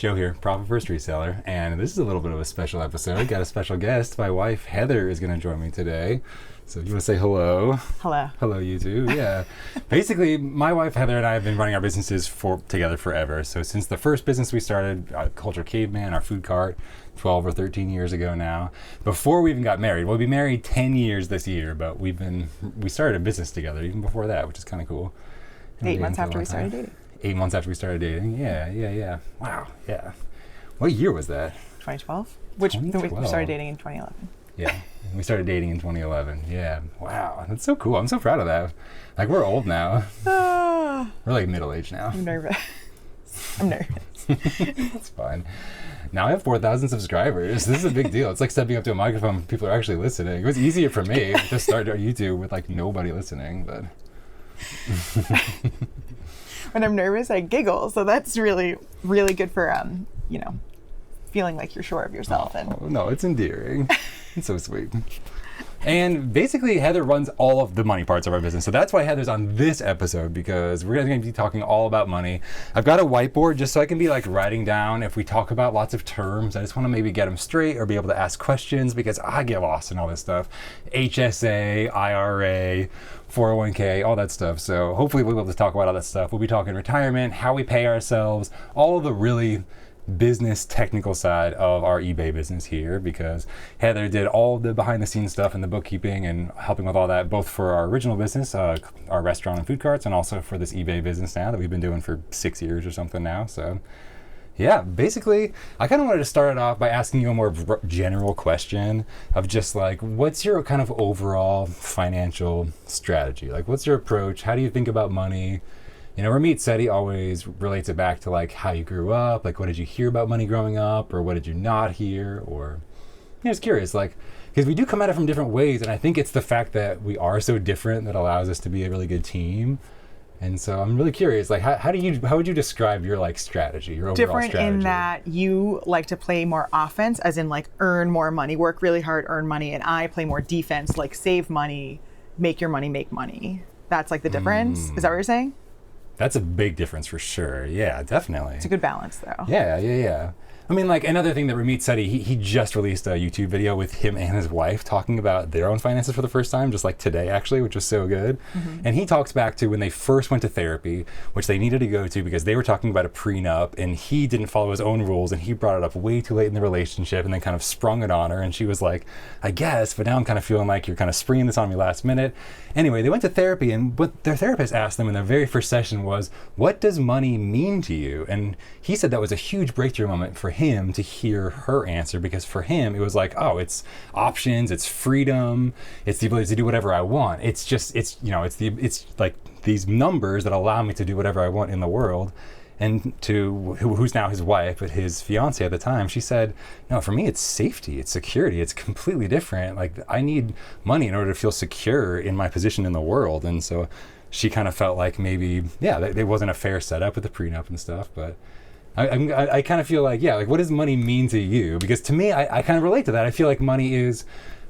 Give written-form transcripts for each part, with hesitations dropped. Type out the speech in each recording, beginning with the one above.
Joe here, Profit First Reseller, and this is a little bit of a special episode. Got a special guest. My wife, Heather, is going to join me today. So if you want to say hello. Hello. Hello, you two. Yeah. Basically, my wife, Heather, and I have been running our businesses together forever. So since the first business we started, Culture Caveman, our food cart, 12 or 13 years ago now, before we even got married. We'll be married 10 years this year, but we started a business together even before that, which is kind of cool. 8 months after we started dating. 8 months after we started dating. Yeah. Wow, yeah. What year was that? 2012. Which 2012. we started dating in 2011. Yeah, we started dating in 2011. Yeah, wow, that's so cool. I'm so proud of that. Like, we're old now. We're like middle-aged now. I'm nervous. That's fine. Now I have 4,000 subscribers. This is a big deal. It's like stepping up to a microphone when people are actually listening. It was easier for me to start our YouTube with like nobody listening, but... When I'm nervous, I giggle. So that's really, really good for, feeling like you're sure of yourself. No, it's endearing. It's so sweet. And basically, Heather runs all of the money parts of our business. So that's why Heather's on this episode, because we're going to be talking all about money. I've got a whiteboard just so I can be like writing down if we talk about lots of terms. I just want to maybe get them straight or be able to ask questions because I get lost in all this stuff. HSA, IRA, 401k, all that stuff. So hopefully we'll be able to talk about all that stuff. We'll be talking retirement, how we pay ourselves, all of the really business technical side of our eBay business here, because Heather did all the behind the scenes stuff and the bookkeeping and helping with all that, both for our original business, our restaurant and food carts, and also for this eBay business now that we've been doing for 6 years or something now. So yeah, basically I kind of wanted to start it off by asking you a more general question of just like, what's your kind of overall financial strategy? Like, what's your approach? How do you think about money? You know, Ramit said he always relates it back to like how you grew up, like what did you hear about money growing up, or what did you not hear, or I was curious, like, because we do come at it from different ways, and I think it's the fact that we are so different that allows us to be a really good team. And so I'm really curious, like, how would you describe your like strategy, your overall different strategy? In that you like to play more offense, as in like earn more money, work really hard, earn money, and I play more defense, like save money, make your money, make money. That's like the difference. Is that what you're saying? That's a big difference for sure. Yeah, definitely. It's a good balance though. Yeah. I mean, like, another thing that Ramit said, he just released a YouTube video with him and his wife talking about their own finances for the first time, just like today, actually, which was so good. Mm-hmm. And he talks back to when they first went to therapy, which they needed to go to because they were talking about a prenup, and he didn't follow his own rules, and he brought it up way too late in the relationship and then kind of sprung it on her. And she was like, I guess, but now I'm kind of feeling like you're kind of springing this on me last minute. Anyway, they went to therapy, and what their therapist asked them in their very first session was, what does money mean to you? And he said that was a huge breakthrough moment for him to hear her answer, because for him it was like, oh, it's options, it's freedom, it's the ability to do whatever I want. It's just, it's like these numbers that allow me to do whatever I want in the world. And to who's now his wife, but his fiance at the time, she said, no, for me it's safety, it's security, it's completely different. Like, I need money in order to feel secure in my position in the world. And so she kind of felt like maybe, it wasn't a fair setup with the prenup and stuff, but I kind of feel like, like, what does money mean to you? Because to me, I kind of relate to that. I feel like money is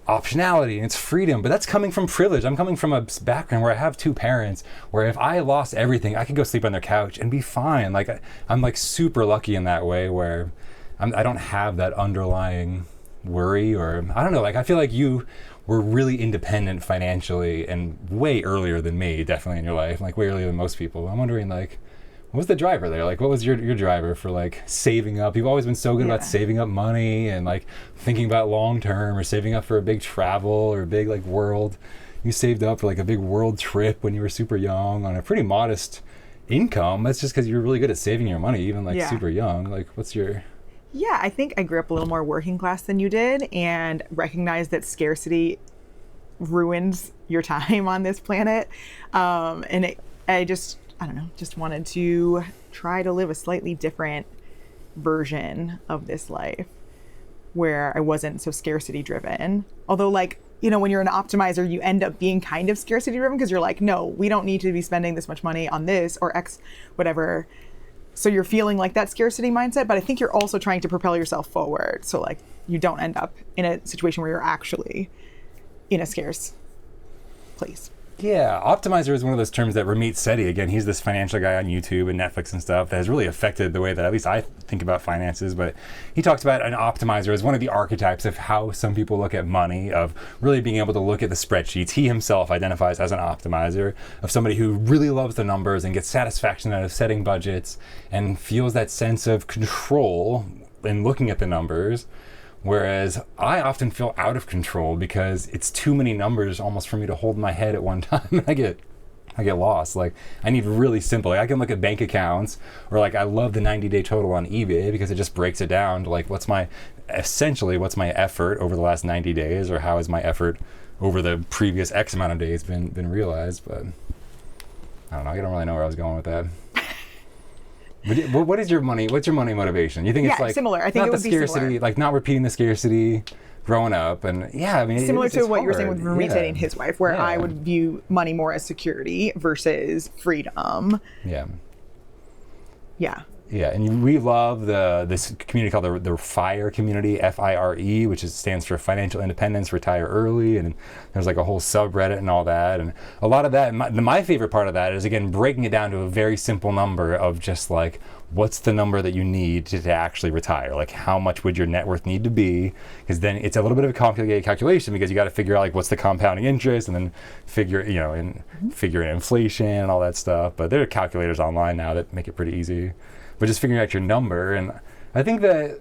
optionality and it's freedom, but that's coming from privilege. I'm coming from a background where I have two parents where if I lost everything, I could go sleep on their couch and be fine. Like, I'm like super lucky in that way where I don't have that underlying worry, or I don't know, like, I feel like you were really independent financially and way earlier than me, definitely in your life, like way earlier than most people. I'm wondering, like, what was the driver there? Like, what was your driver for like saving up? You've always been so good about saving up money and like thinking about long term, or saving up for a big travel or a big like world. You saved up for like a big world trip when you were super young on a pretty modest income. That's just because you're really good at saving your money, even like super young. Like, what's your... Yeah, I think I grew up a little more working class than you did, and recognized that scarcity ruins your time on this planet. I don't know, just wanted to try to live a slightly different version of this life where I wasn't so scarcity driven. Although, like, when you're an optimizer, you end up being kind of scarcity driven because you're like, no, we don't need to be spending this much money on this or X, whatever. So you're feeling like that scarcity mindset, but I think you're also trying to propel yourself forward. So like, you don't end up in a situation where you're actually in a scarce place. Yeah, optimizer is one of those terms that Ramit Sethi, again, he's this financial guy on YouTube and Netflix and stuff that has really affected the way that at least I think about finances. But he talks about an optimizer as one of the archetypes of how some people look at money, of really being able to look at the spreadsheets. He himself identifies as an optimizer, of somebody who really loves the numbers and gets satisfaction out of setting budgets and feels that sense of control in looking at the numbers. Whereas I often feel out of control because it's too many numbers almost for me to hold in my head at one time. I get lost. Like, I need really simple. Like, I can look at bank accounts, or like I love the 90-day total on eBay because it just breaks it down to like what's my effort over the last 90 days, or how has my effort over the previous X amount of days been realized. But I don't know. I don't really know where I was going with that. What's your money motivation? You think it's like similar? I think it would be scarcity, similar. like not repeating the scarcity growing up, and I mean, similar to what hard. you were saying with Ramit and his wife, where I would view money more as security versus freedom. Yeah, and we love this community called the FIRE community, FIRE, which stands for Financial Independence, Retire Early, and there's like a whole subreddit and all that, and a lot of that. My favorite part of that is, again, breaking it down to a very simple number of just like, what's the number that you need to actually retire? Like, how much would your net worth need to be? Because then it's a little bit of a complicated calculation, because you got to figure out like what's the compounding interest, and then figure in inflation and all that stuff. But there are calculators online now that make it pretty easy. But just figuring out your number. And I think that,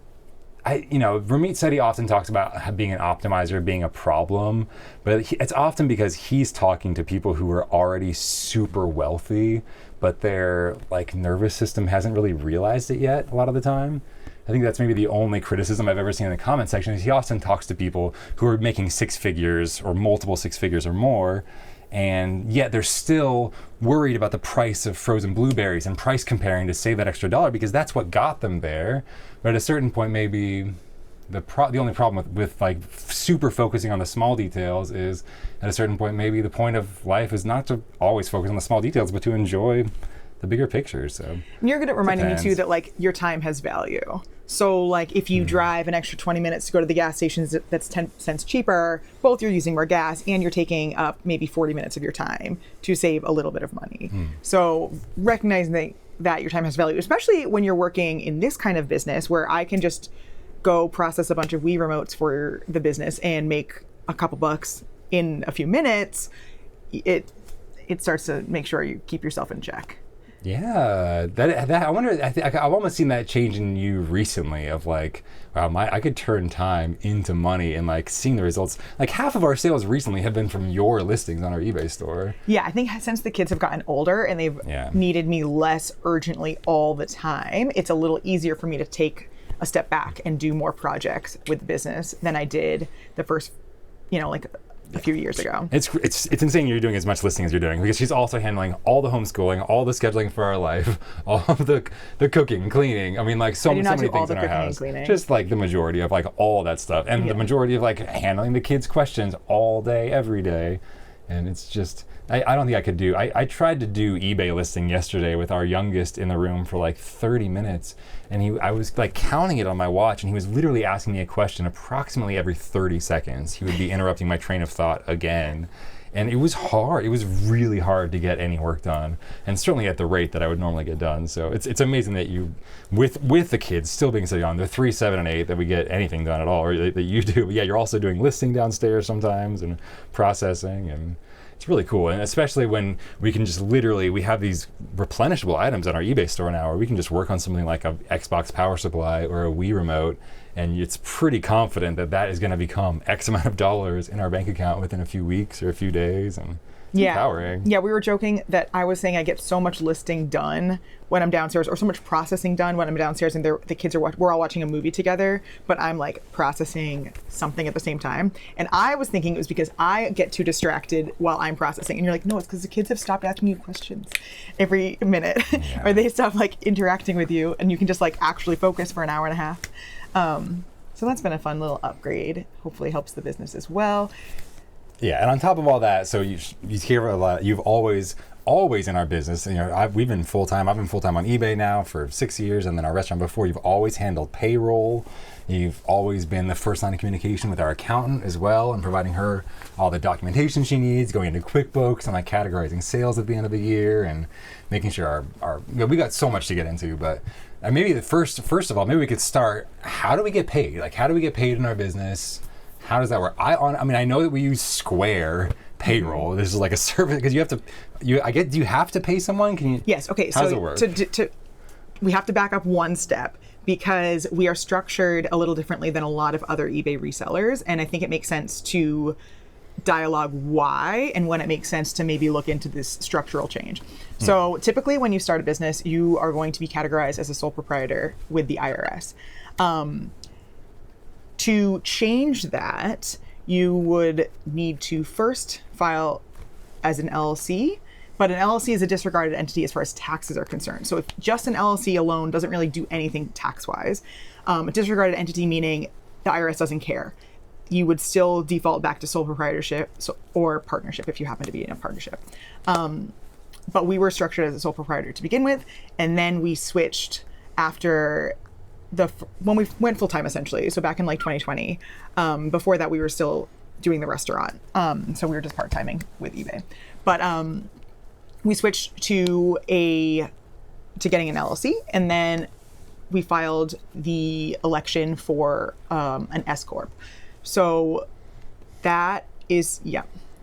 Ramit Sethi often talks about being an optimizer being a problem, but it's often because he's talking to people who are already super wealthy, but their like nervous system hasn't really realized it yet a lot of the time. I think that's maybe the only criticism I've ever seen in the comment section, is he often talks to people who are making six figures or multiple six figures or more, and yet they're still worried about the price of frozen blueberries and price comparing to save that extra dollar, because that's what got them there. But at a certain point, maybe the only problem with like super focusing on the small details is, at a certain point, maybe the point of life is not to always focus on the small details, but to enjoy the bigger picture. So and you're good at reminding me too that like your time has value. So like if you drive an extra 20 minutes to go to the gas stations that's 10 cents cheaper, both you're using more gas and you're taking up maybe 40 minutes of your time to save a little bit of money. So recognizing that your time has value, especially when you're working in this kind of business where I can just go process a bunch of Wii remotes for the business and make a couple bucks in a few minutes, it starts to make sure you keep yourself in check. Yeah, that I wonder. I've almost seen that change in you recently. Of like, wow, I could turn time into money, and like seeing the results. Like half of our sales recently have been from your listings on our eBay store. Yeah, I think since the kids have gotten older and they've needed me less urgently all the time, it's a little easier for me to take a step back and do more projects with the business than I did the first, like a few years ago. It's insane you're doing as much listing as you're doing, because she's also handling all the homeschooling, all the scheduling for our life, all of the cooking, cleaning. I mean, like so many things in our house. Just like the majority of like all that stuff, and the majority of like handling the kids' questions all day, every day. And it's just, I don't think I could do. I tried to do eBay listing yesterday with our youngest in the room for like 30 minutes. And I was like counting it on my watch, and he was literally asking me a question approximately every 30 seconds. He would be interrupting my train of thought again. And it was hard. It was really hard to get any work done, and certainly at the rate that I would normally get done. So it's amazing that you, with the kids still being so young, they're 3, 7, and 8, that we get anything done at all, or that you do. But yeah, you're also doing listing downstairs sometimes and processing, and it's really cool. And especially when we can just literally, we have these replenishable items on our eBay store now, where we can just work on something like a Xbox power supply or a Wii remote, and it's pretty confident that is going to become X amount of dollars in our bank account within a few weeks or a few days. And empowering. Yeah, we were joking that I was saying I get so much listing done when I'm downstairs, or so much processing done when I'm downstairs, and the kids we're all watching a movie together, but I'm like processing something at the same time. And I was thinking it was because I get too distracted while I'm processing. And you're like, no, it's because the kids have stopped asking you questions every minute, or they stop like interacting with you, and you can just like actually focus for an hour and a half. So that's been a fun little upgrade. Hopefully helps the business as well. Yeah, and on top of all that, so you hear a lot. You've always in our business, you know, I've been full time on eBay now for 6 years, and then our restaurant before. You've always handled payroll. You've always been the first line of communication with our accountant as well, and providing her all the documentation she needs, going into QuickBooks and like categorizing sales at the end of the year, and making sure our you know, we got so much to get into, but maybe the first of all, maybe we could start. How do we get paid? Like, how do we get paid in our business? How does that work? I mean, I know that we use Square payroll. This is like a service because you have to. Do you have to pay someone? Can you? Yes. Okay. How So does it work? We have to back up one step because we are structured a little differently than a lot of other eBay resellers, and I think it makes sense to dialogue why and when it makes sense to maybe look into this structural change. So typically, when you start a business, you are going to be categorized as a sole proprietor with the IRS. To change that, you would need to first file as an LLC, but an LLC is a disregarded entity as far as taxes are concerned. So if just an LLC alone doesn't really do anything tax-wise, a disregarded entity meaning the IRS doesn't care. You would still default back to sole proprietorship or partnership if you happen to be in a partnership. But we were structured as a sole proprietor to begin with, and then we switched after when we went full time essentially. So back in like 2020. Before that, we were still doing the restaurant. So we were just part timing with eBay. But we switched to getting an LLC, and then we filed the election for an S corp. So that is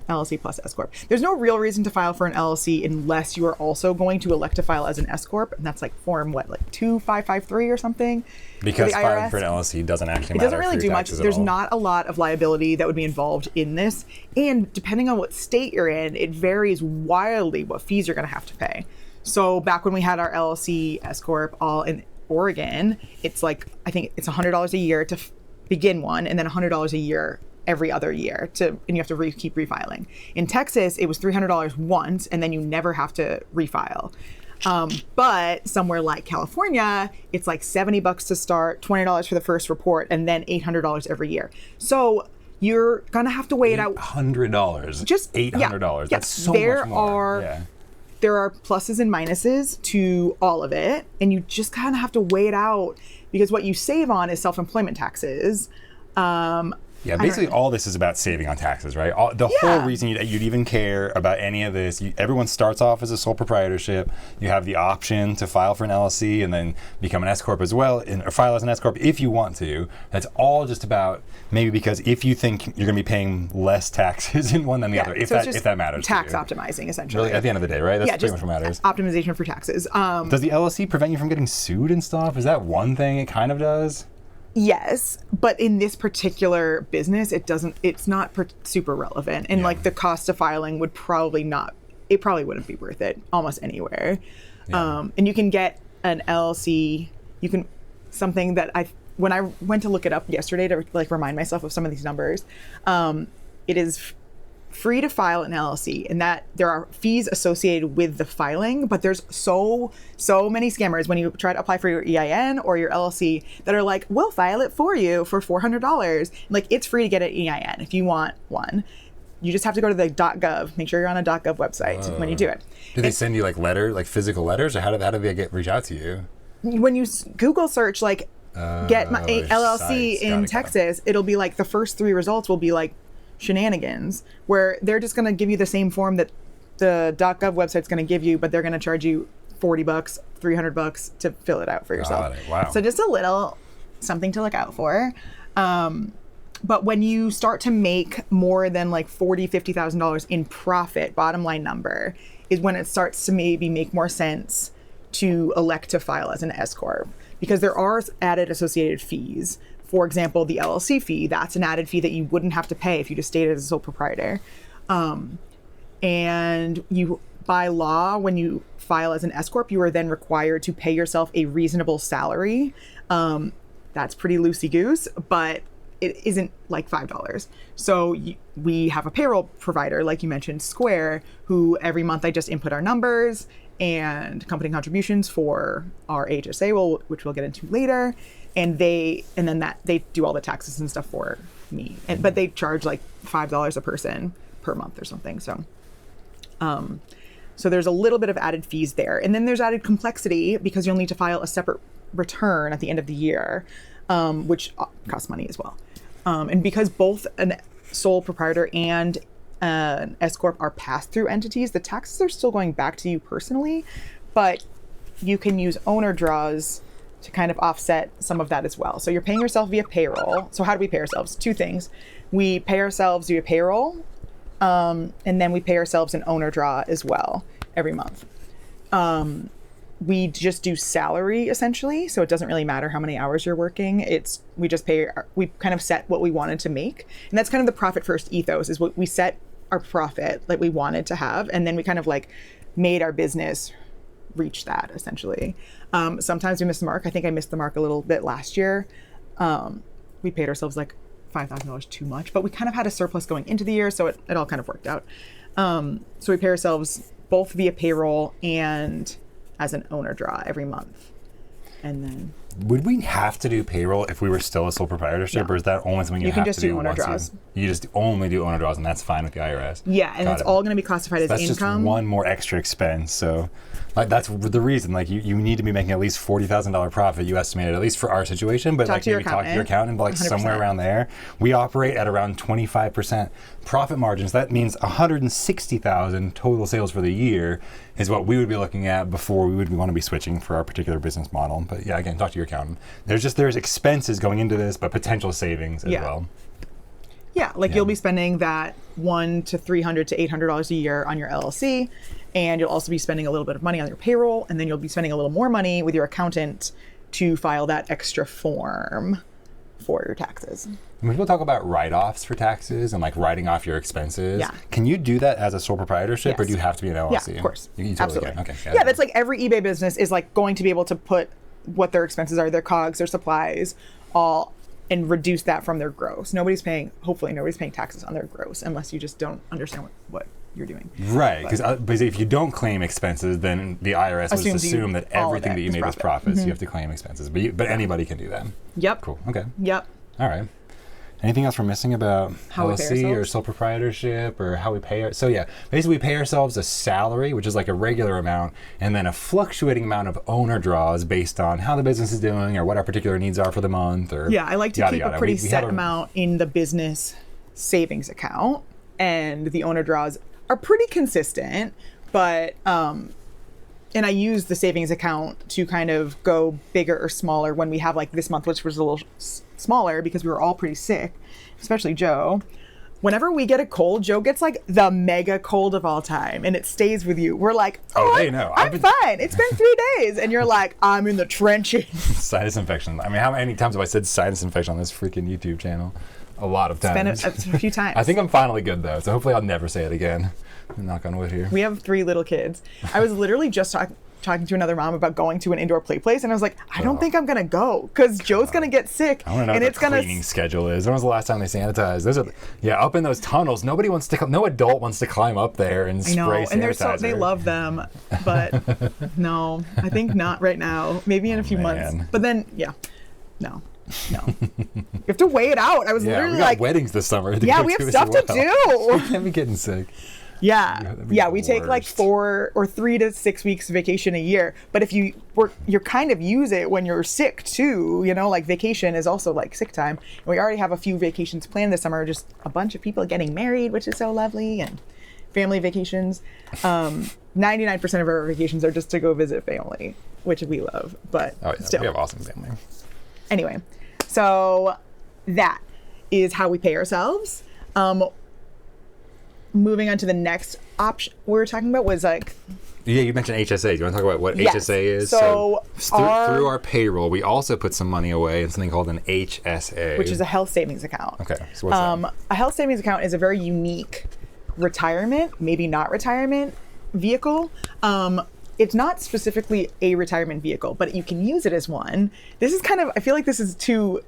LLC plus S corp. There's no real reason to file for an LLC unless you are also going to elect to file as an S corp, and that's like form 2553 or something. Because filing for an LLC doesn't actually matter. It doesn't really do much. There's not a lot of liability that would be involved in this, and depending on what state you're in, it varies wildly what fees you're going to have to pay. So back when we had our LLC S corp all in Oregon, it's like I think it's $100 a year to begin one, and then $100 a year every other year and you have to keep refiling. In Texas, it was $300 once, and then you never have to refile. But somewhere like California, it's like $70 to start, $20 for the first report, and then $800 every year. So you're gonna have to weigh it out. $800. Just $800. Yeah, That's so much more. There are pluses and minuses to all of it, and you just kind of have to weigh it out because what you save on is self-employment taxes. Yeah, basically all this is about saving on taxes, right? The whole reason you'd even care about any of this, everyone starts off as a sole proprietorship. You have the option to file for an LLC and then become an S corp as well, or file as an S corp if you want to. That's all just about maybe because if you think you're going to be paying less taxes in one than the other, if that matters. Tax to you. Optimizing, essentially. Really, at the end of the day, right? That's pretty much what matters. Optimization for taxes. Does the LLC prevent you from getting sued and stuff? Is that one thing it kind of does? Yes, but in this particular business, it's not super relevant. And like the cost of filing would probably wouldn't be worth it almost anywhere. Yeah. And you can get an LLC, something that when I went to look it up yesterday to like remind myself of some of these numbers, it is free to file an LLC, and that there are fees associated with the filing, but there's so many scammers when you try to apply for your EIN or your LLC that are like, we'll file it for you for $400. Like, it's free to get an EIN if you want one. You just have to go to the .gov. Make sure you're on a .gov website when you do it. Do they send you like physical letters, or how do they reach out to you? When you Google search get my LLC in Texas, it'll be like the first 3 results will be like shenanigans, where they're just going to give you the same form that the .gov website's going to give you, but they're going to charge you $40, $300 to fill it out for yourself. Wow. So just a little something to look out for. But when you start to make more than like $40,000, $50,000 in profit, bottom line number, is when it starts to maybe make more sense to elect to file as an S corp, because there are added associated fees. For example, the LLC fee, that's an added fee that you wouldn't have to pay if you just stayed as a sole proprietor. And you, by law, when you file as an S corp, you are then required to pay yourself a reasonable salary. That's pretty loosey-goose, but it isn't like $5. So we have a payroll provider, like you mentioned, Square, who every month I just input our numbers and company contributions for our HSA, which we'll get into later. And they do all the taxes and stuff for me. But they charge like $5 a person per month or something. So there's a little bit of added fees there. And then there's added complexity because you'll need to file a separate return at the end of the year, which costs money as well. And because both an sole proprietor and an S Corp are pass-through entities, the taxes are still going back to you personally, but you can use owner draws to kind of offset some of that as well. So you're paying yourself via payroll. So how do we pay ourselves? Two things. We pay ourselves via payroll, and then we pay ourselves an owner draw as well every month. We just do salary essentially, so it doesn't really matter how many hours you're working. We just pay. We kind of set what we wanted to make, and that's kind of the profit first ethos. Is what we set our profit like we wanted to have, and then we kind of like made our business reach that essentially. Sometimes we miss the mark. I think I missed the mark a little bit last year. We paid ourselves like $5,000 too much, but we kind of had a surplus going into the year, so it all kind of worked out. So we pay ourselves both via payroll and as an owner draw every month. And then would we have to do payroll if we were still a sole proprietorship, or is that only something you have can just to do owner draws? You just only do owner draws, and that's fine with the IRS. Yeah, and it's all going to be classified as that's income. Just one more extra expense. So, like that's the reason. Like you need to be making at least $40,000 profit. You estimated at least for our situation, but like maybe talk to your accountant. But like 100%. Somewhere around there, we operate at around 25% profit margins. That means 160,000 total sales for the year is what we would be looking at before we would want to be switching for our particular business model. But yeah, again, talk to your accountant. There's expenses going into this, but potential savings as well. Yeah, you'll be spending that $100 to $300 to $800 a year on your LLC, and you'll also be spending a little bit of money on your payroll, and then you'll be spending a little more money with your accountant to file that extra form for your taxes. When people talk about write-offs for taxes and like writing off your expenses, yeah. Can you do that as a sole proprietorship, yes. or do you have to be an LLC? Yeah, of course. You totally Absolutely. Can. Okay. Yeah, that's like every eBay business is like going to be able to put what their expenses are, their COGS, their supplies, all, and reduce that from their gross. Hopefully nobody's paying taxes on their gross unless you just don't understand what you're doing. Right, because if you don't claim expenses, then the IRS would assume that everything that you made was profits. You have to claim expenses, but anybody can do that. Yep. Cool. Okay. Yep. All right. Anything else we're missing about how LLC or sole proprietorship or how we pay? So yeah, basically we pay ourselves a salary, which is like a regular amount, and then a fluctuating amount of owner draws based on how the business is doing or what our particular needs are for the month. Or yeah, I like to keep a pretty set amount in the business savings account, and the owner draws are pretty consistent, but and I use the savings account to kind of go bigger or smaller when we have like this month, which was a little smaller because we were all pretty sick, especially Joe. Whenever we get a cold, Joe gets like the mega cold of all time, and it stays with you. We're like, they know. I'm fine. It's been 3 days. And you're like, I'm in the trenches. Sinus infection. I mean, how many times have I said sinus infection on this freaking YouTube channel? A lot of times. It's been a few times. I think I'm finally good though, so hopefully I'll never say it again. Knock on wood here. We have 3 little kids. I was literally just talking to another mom about going to an indoor play place, and I was like, I don't think I'm gonna go because Joe's gonna get sick. I want to know what the cleaning schedule is. When was the last time they sanitized? Up in those tunnels. Nobody wants to. No adult wants to climb up there and spray sanitizer. And they love them, but no, I think not right now. Maybe in a few months. But then, no. You have to weigh it out. I was literally we got weddings this summer. Yeah, we have stuff to do. Can't be getting sick. Yeah, we take like 4 or 3 to 6 weeks vacation a year. But if you kind of use it when you're sick too, like vacation is also like sick time. And we already have a few vacations planned this summer, just a bunch of people getting married, which is so lovely, and family vacations. 99% of our vacations are just to go visit family, which we love, but still. We have awesome family. Anyway, so that is how we pay ourselves. Moving on to the next option we were talking about was like... Yeah, you mentioned HSA. Do you want to talk about what HSA is? So through our payroll, we also put some money away in something called an HSA. Which is a health savings account. Okay, so what's that? A health savings account is a very unique retirement, maybe not retirement, vehicle. It's not specifically a retirement vehicle, but you can use it as one. This is kind of... I feel like this is too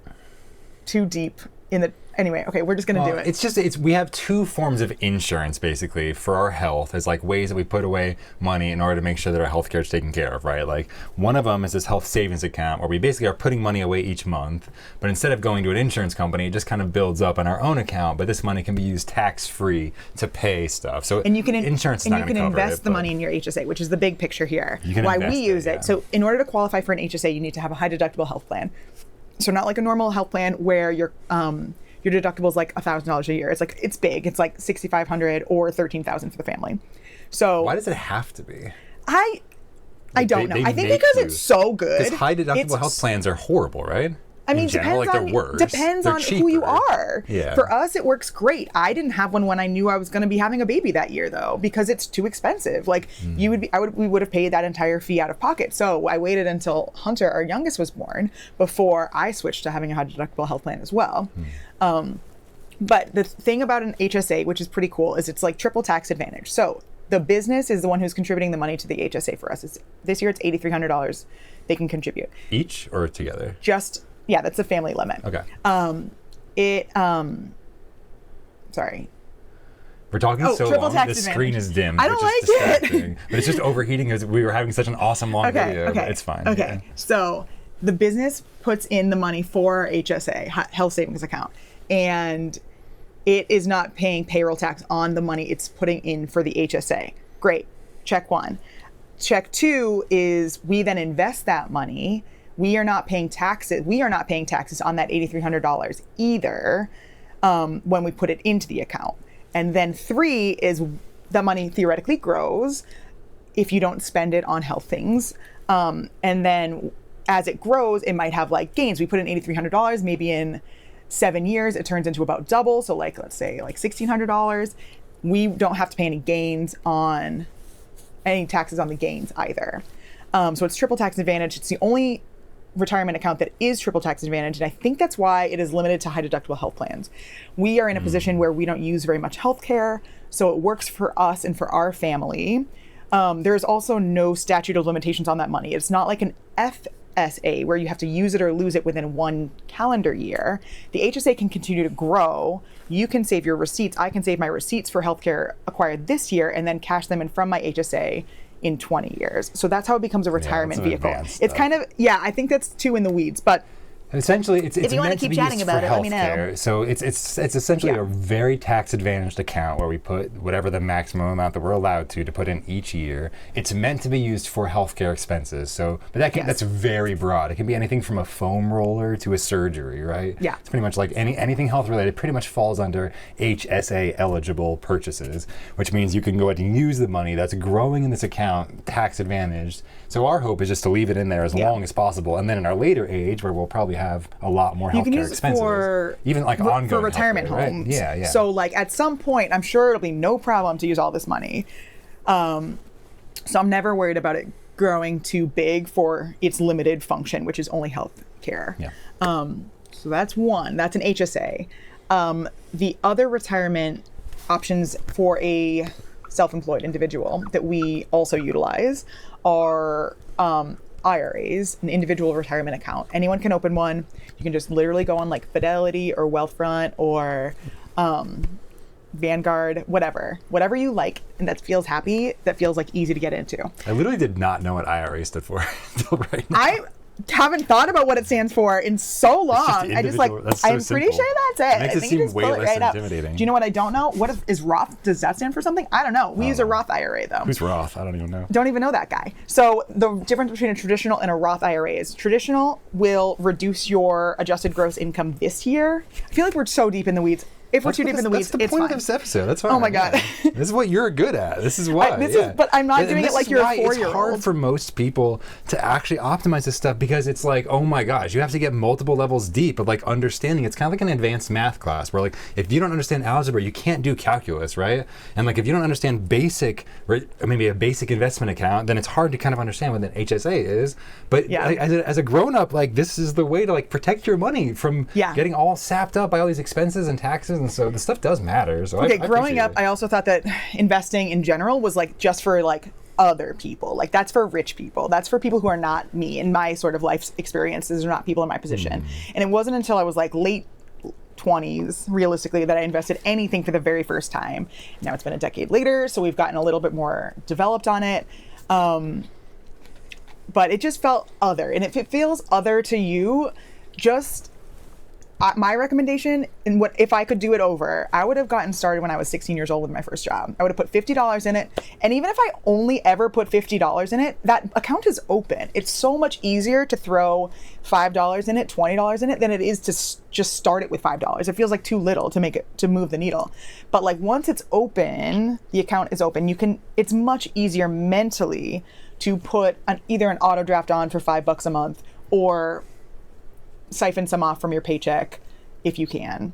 deep anyway, okay, we're just going to do it. We have two forms of insurance basically for our health. As like ways that we put away money in order to make sure that our healthcare is taken care of, right? Like one of them is this health savings account where we basically are putting money away each month, but instead of going to an insurance company, it just kind of builds up on our own account, but this money can be used tax-free to pay stuff. So insurance is not going to cover it. And you can invest the money in your HSA, which is the big picture here. Why we use it. So in order to qualify for an HSA, you need to have a high deductible health plan. So not like a normal health plan where your deductible is like $1,000 a year. It's big. It's like $6,500 or $13,000 for the family. So why does it have to be? I don't know. I think because it's so good. Because high deductible health plans are horrible, right? I mean, depends on who you are. Yeah. For us, it works great. I didn't have one when I knew I was going to be having a baby that year, though, because it's too expensive. Like we would have paid that entire fee out of pocket. So I waited until Hunter, our youngest, was born before I switched to having a high deductible health plan as well. But the thing about an HSA, which is pretty cool, is it's like triple tax advantage. So the business is the one who's contributing the money to the HSA for us. This year it's $8,300 they can contribute. Each or together? Yeah, that's the family limit. Okay. Sorry. We're talking so long, the screen is dim. I don't like it. But it's just overheating because we were having such an awesome long video. Okay. It's fine. Okay. Yeah. So the business puts in the money for HSA, health savings account, and it is not paying payroll tax on the money it's putting in for the HSA. Great. Check one. Check two is we then invest that money. We are not paying taxes. We are not paying taxes on that $8,300 either when we put it into the account. And then three is the money theoretically grows if you don't spend it on health things. And then as it grows, it might have like gains. We put in $8,300, maybe in 7 years, it turns into about double. So like, let's say like $1,600. We don't have to pay any taxes on the gains either. So it's triple tax advantage. It's the only retirement account that is triple tax advantage, and I think that's why it is limited to high deductible health plans. We are in a position where we don't use very much health care, so it works for us and for our family. There's also no statute of limitations on that money. It's not like an FSA where you have to use it or lose it within 1 calendar year. The HSA can continue to grow. You can save your receipts. I can save my receipts for healthcare acquired this year and then cash them in from my HSA in 20 years. So that's how it becomes a retirement vehicle. It's kind of, I think that's too in the weeds, but essentially it's if you want to keep chatting about it, let me know. So it's essentially a very tax advantaged account where we put whatever the maximum amount that we're allowed to put in each year. It's meant to be used for healthcare expenses. So, but that's very broad. It can be anything from a foam roller to a surgery, right? Yeah. It's pretty much like anything health related pretty much falls under HSA eligible purchases, which means you can go ahead and use the money that's growing in this account tax advantaged. So our hope is just to leave it in there as long as possible, and then in our later age, where we'll probably have a lot more healthcare expenses, even like ongoing for retirement homes. Right? Yeah. So like at some point, I'm sure it'll be no problem to use all this money. So I'm never worried about it growing too big for its limited function, which is only health care. Yeah. So that's one. That's an HSA. The other retirement options for a self-employed individual that we also utilize are IRAs, an individual retirement account. Anyone can open one. You can just literally go on like Fidelity or Wealthfront or Vanguard, whatever you like and that feels like easy to get into. I literally did not know what IRA stood for until right now. I haven't thought about what it stands for in so long. I'm pretty sure that's it. It makes it seem way less intimidating. Do you know what I don't know? What is Roth? Does that stand for something? I don't know. We use a Roth IRA though. Who's Roth? I don't even know. Don't even know that guy. So the difference between a traditional and a Roth IRA is traditional will reduce your adjusted gross income this year. I feel like we're so deep in the weeds. If we're too deep in the weeds, it's fine. That's the point of this episode. That's fine. Oh my God. Yeah. This is what you're good at. This is why. But I'm not doing it like you're a 4-year-old. It's hard for most people to actually optimize this stuff because it's like, oh my gosh, you have to get multiple levels deep of like understanding. It's kind of like an advanced math class where like if you don't understand algebra, you can't do calculus, right? And like if you don't understand maybe a basic investment account, then it's hard to kind of understand what an HSA is. But as a grown-up, like this is the way to like protect your money from getting all sapped up by all these expenses and taxes, and so the stuff does matter. So I growing up, I also thought that investing in general was like just for like other people. Like that's for rich people. That's for people who are not me. In my sort of life experiences are not people in my position. And it wasn't until I was like late 20s, realistically, that I invested anything for the very first time. Now it's been a decade later, so we've gotten a little bit more developed on it. But it just felt other. And if it feels other to you, just my recommendation, and what if I could do it over, I would have gotten started when I was 16 years old with my first job. I would have put $50 in it. And even if I only ever put $50 in it, that account is open. It's so much easier to throw $5 in it, $20 in it, than it is to just start it with $5. It feels like too little to make it, to move the needle. But like once it's open, the account is open, it's much easier mentally to put either an auto draft on for $5 a month, or siphon some off from your paycheck if you can,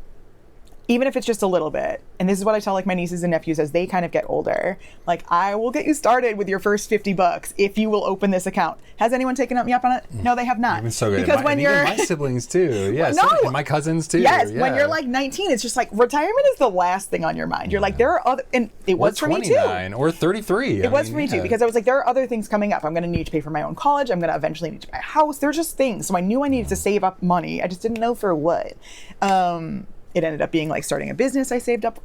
even if it's just a little bit. And this is what I tell like my nieces and nephews as they kind of get older. Like, I will get you started with your first $50 if you will open this account. Has anyone taken me up on it? No, they have not. Even so good. Because when you're even my siblings too. Yes. No. And my cousins too. Yes. Yeah. When you're like 19, it's just like retirement is the last thing on your mind. You're like, there are other, and it was for me too. 29 or 33. It was for me too, because I was like, there are other things coming up. I'm going to need to pay for my own college. I'm going to eventually need to buy a house. There's just things. So I knew I needed to save up money. I just didn't know for what. It ended up being like starting a business I saved up,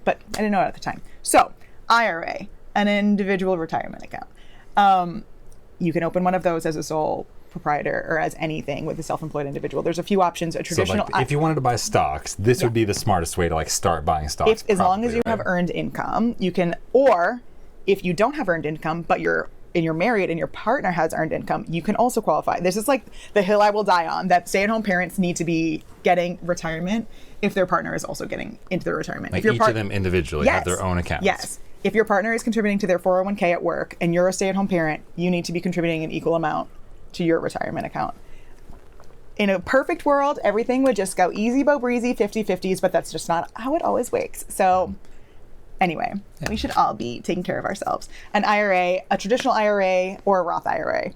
but I didn't know it at the time. So IRA, an individual retirement account. You can open one of those as a sole proprietor or as anything with a self-employed individual. There's a few options. A traditional, so like, if you wanted to buy stocks, this would be the smartest way to like start buying stocks. As long as you have earned income, you can. Or if you don't have earned income, but you're married and your partner has earned income, you can also qualify. This is like the hill I will die on, that stay-at-home parents need to be getting retirement if their partner is also getting into their retirement. Like if each of them individually have their own accounts. Yes. If your partner is contributing to their 401k at work and you're a stay-at-home parent, you need to be contributing an equal amount to your retirement account. In a perfect world, everything would just go easy, bo breezy, 50-50s, but that's just not how it always works. So anyway, we should all be taking care of ourselves. An IRA, a traditional IRA or a Roth IRA.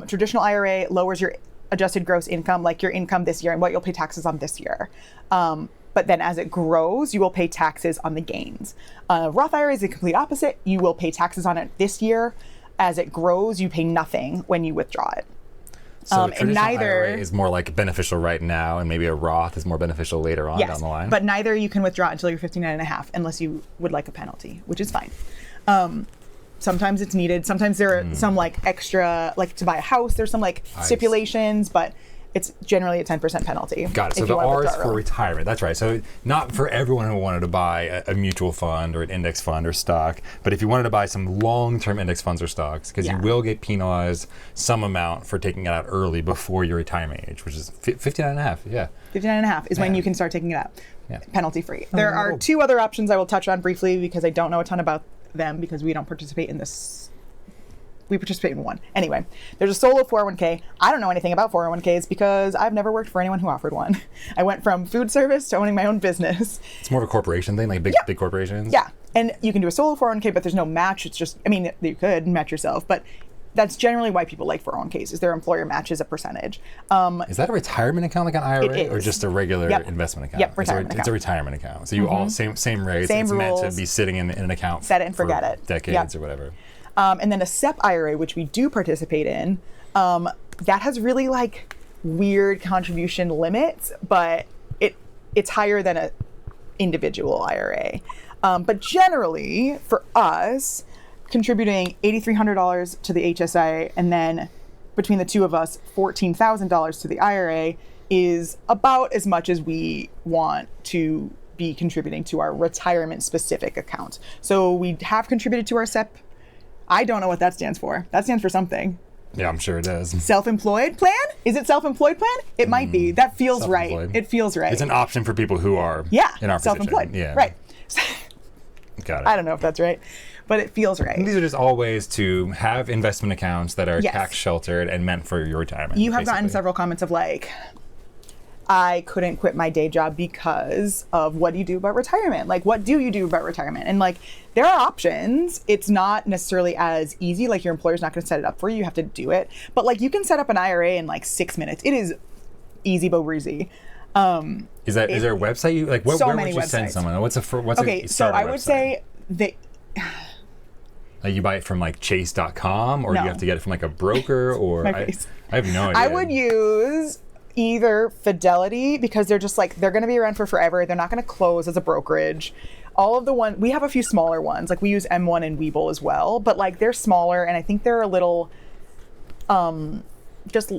Traditional IRA lowers your adjusted gross income, like your income this year and what you'll pay taxes on this year. But then as it grows, you will pay taxes on the gains. Roth IRA is the complete opposite. You will pay taxes on it this year. As it grows, you pay nothing when you withdraw it. So traditional IRA is more like beneficial right now, and maybe a Roth is more beneficial later on down the line. But neither you can withdraw until you're 59 and a half, unless you would like a penalty, which is fine. Sometimes it's needed. Sometimes there are some like extra, like to buy a house, there's some like stipulations, but it's generally a 10% penalty. Got it. So the R is for retirement. That's right. So not for everyone who wanted to buy a mutual fund or an index fund or stock, but if you wanted to buy some long-term index funds or stocks, because you will get penalized some amount for taking it out early before your retirement age, which is 59 and a half. Yeah. 59 and a half is when you can start taking it out. Penalty free. There are two other options I will touch on briefly because I don't know a ton about them because we don't participate in this. We participate in one. Anyway, there's a solo 401k. I don't know anything about 401ks because I've never worked for anyone who offered one. I went from food service to owning my own business. It's more of a corporation thing, like big corporations? Yeah. And you can do a solo 401k, but there's no match. It's just, I mean, you could match yourself, but that's generally why people like 401ks, is their employer matches a percentage. Is that a retirement account like an IRA or just a regular investment account? Yep, retirement account. It's a retirement account. So you all, same rates. Same it's rules. meant to be sitting in an account Set it and forget it. Decades or whatever. And then a SEP IRA, which we do participate in, that has really like weird contribution limits, but it's higher than a individual IRA. But generally, for us, contributing $8,300 to the HSA and then between the two of us, $14,000 to the IRA is about as much as we want to be contributing to our retirement specific account. So we have contributed to our SEP. I don't know what that stands for. That stands for something. Yeah, I'm sure it does. Self-employed plan? Is it self-employed plan? It might be. That feels right. It feels right. It's an option for people who are in our self-employed. Position. Yeah. Right. Got it. I don't know if that's right, but it feels right. And these are just all ways to have investment accounts that are tax sheltered and meant for your retirement. You have gotten several comments of like, I couldn't quit my day job because of what do you do about retirement? Like, what do you do about retirement? And like, there are options. It's not necessarily as easy. Like, your employer's not going to set it up for you. You have to do it. But like, you can set up an IRA in like 6 minutes. It is easy, bo breezy. Is there a website you like? Where would you send someone? What's a so I would say that. Like, you buy it from like chase.com or you have to get it from like a broker or My face. I have no idea. I would use either Fidelity, because they're just like, they're going to be around for forever. They're not going to close as a brokerage. All of the one, we have a few smaller ones. Like we use M1 and Webull as well, but like they're smaller, and I think they're a little, just